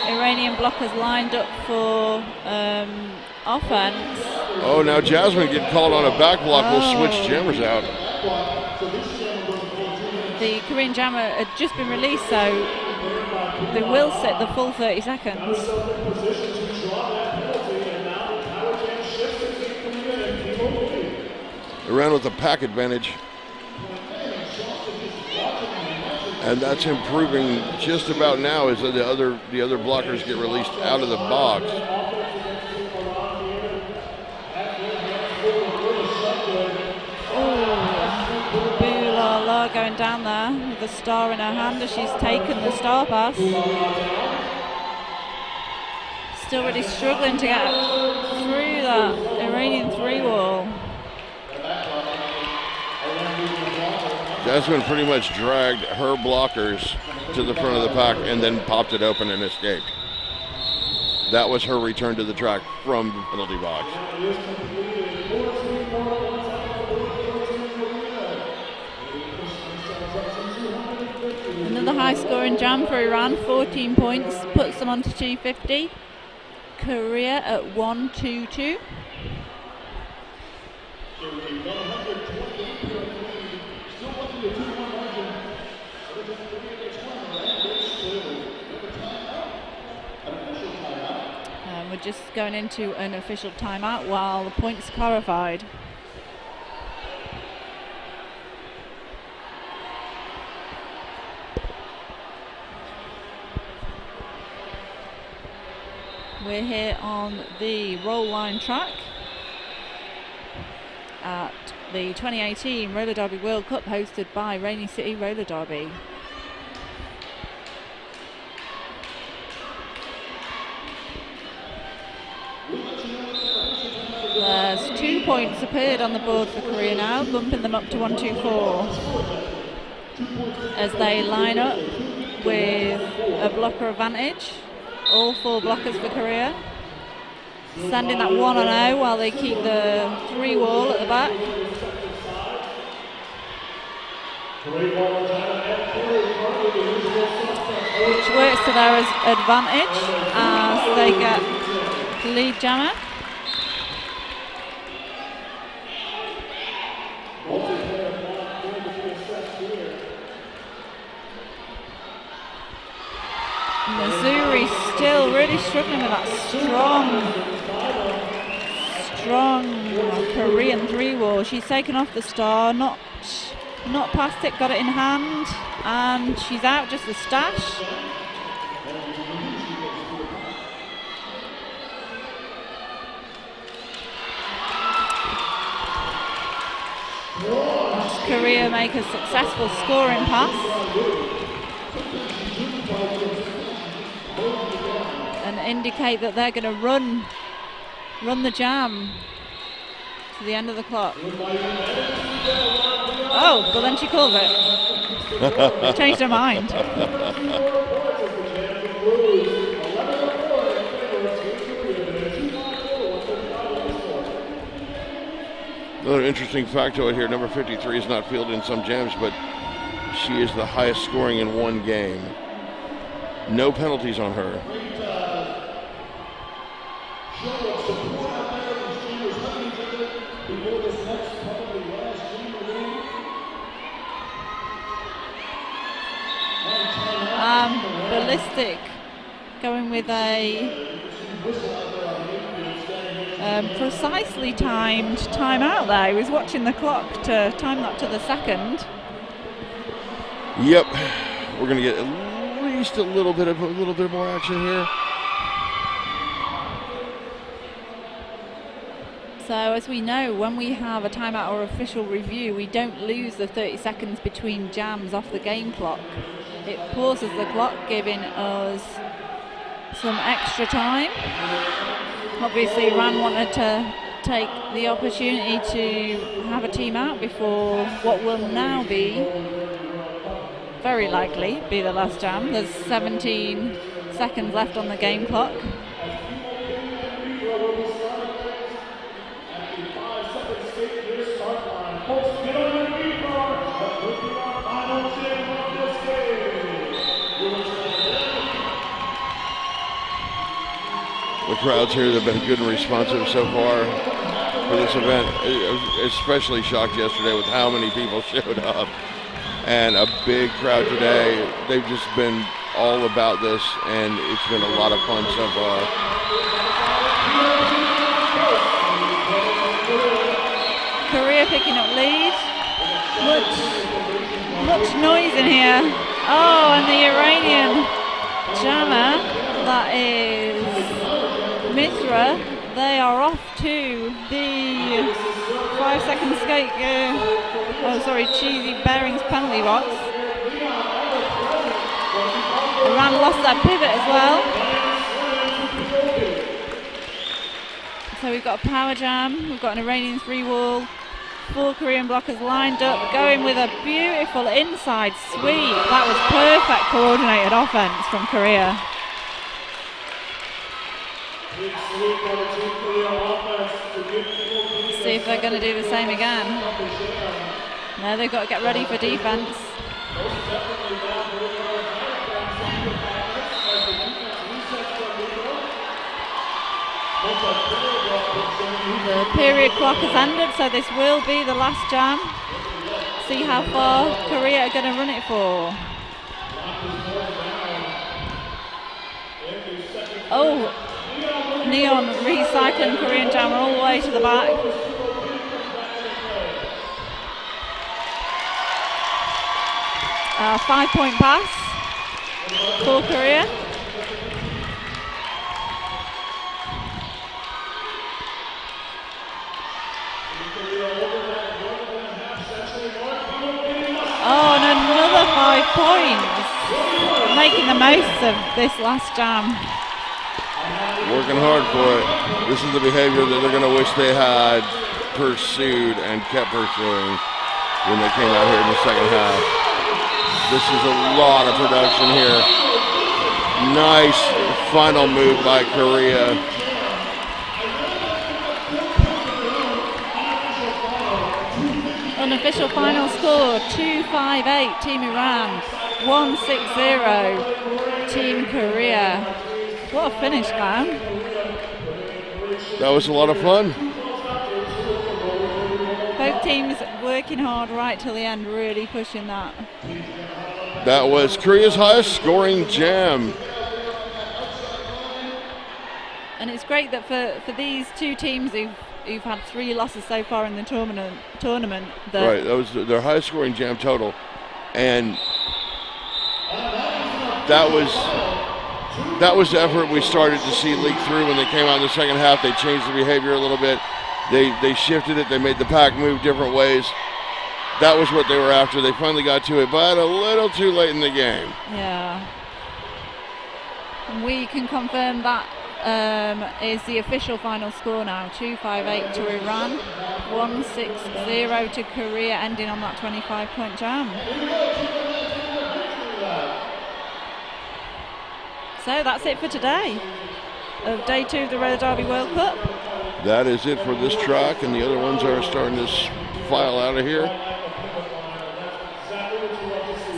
Iranian blockers lined up for offense. Oh, now Jasmine getting called on a back block. Will switch jammers out. The Korean jammer had just been released, so they will sit the full 30 seconds. Around with the pack advantage. And that's improving just about now as the other blockers get released out of the box. Going down there with the star in her hand as she's taken the star pass. Still really struggling to get through that Iranian 3-wall. Jasmine pretty much dragged her blockers to the front of the pack and then popped it open and escaped. That was her return to the track from the penalty box. Another high-scoring jam for Iran, 14 points, puts them on to 250. Korea at 1-2-2. We're just going into an official timeout while the points clarified. We're here on the roll line track at the 2018 Roller Derby World Cup hosted by Rainy City Roller Derby. There's 2 points appeared on the board for Korea now, bumping them up to 1-2-4 as they line up with a blocker advantage. All 4 blockers for Korea, sending that 1-0 while they keep the 3-wall at the back. Which works to their advantage as they get the lead jammer. Missouri still really struggling with that strong Korean 3-wall. She's taken off the star, not past it, got it in hand, and she's out just the stash. As Korea make a successful scoring pass. And indicate that they're going to run the jam to the end of the clock. Oh, but then she calls it. Changed her mind. Another interesting factoid here, number 53 is not fielded in some jams, but she is the highest scoring in one game. No penalties on her. Ballistic going with a precisely timed timeout there. He was watching the clock to time that to the second. Yep, we're going to get at least a little bit more action here. So as we know, when we have a timeout or official review, we don't lose the 30 seconds between jams off the game clock. It pauses the clock, giving us some extra time. Obviously, Iran wanted to take the opportunity to have a team out before what will now be, very likely, be the last jam. There's 17 seconds left on the game clock. The crowds here have been good and responsive so far for this event. I was especially shocked yesterday with how many people showed up, and a big crowd today. They've just been all about this, and it's been a lot of fun so far. Korea picking up lead. Much noise in here. Oh, and the Iranian jammer, that is Mithra, they are off to the 5 second skate, cheesy bearings penalty box. Iran lost that pivot as well. So we've got a power jam, we've got an Iranian 3-wall, 4 Korean blockers lined up, going with a beautiful inside sweep. That was perfect coordinated offense from Korea. See if they're going to do the same again. No, they've got to get ready for defense. The period clock has ended, so this will be the last jam. See how far Korea are going to run it for. Oh, Neon recycling Korean jammer all the way to the back. A 5-point pass for Korea. Oh, and another 5 points. Making the most of this last jam. Working hard for it. This is the behavior that they're going to wish they had pursued and kept pursuing when they came out here in the second half. This is a lot of production here. Nice final move by Korea. Unofficial final score, 2-5-8 Team Iran, 1-6-0 Team Korea. What a finish, Clown. That was a lot of fun. Both teams working hard right till the end, really pushing that. That was Korea's highest scoring jam. And it's great that for these two teams who've had 3 losses so far in the tournament. Right, that was their highest scoring jam total. And that was the effort we started to see leak through when they came out in the second half. They changed the behavior a little bit. They shifted it. They made the pack move different ways. That was what they were after. They finally got to it, but a little too late in the game. Yeah. We can confirm that is the official final score now. 2-5-8 to Iran, 1-6-0 to Korea, ending on that 25-point jam. So that's it for today of day 2 of the Roller Derby World Cup. That is it for this track, and the other ones are starting to file out of here.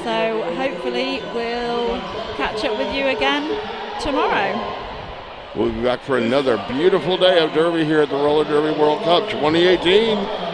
So hopefully we'll catch up with you again tomorrow. We'll be back for another beautiful day of Derby here at the Roller Derby World Cup 2018.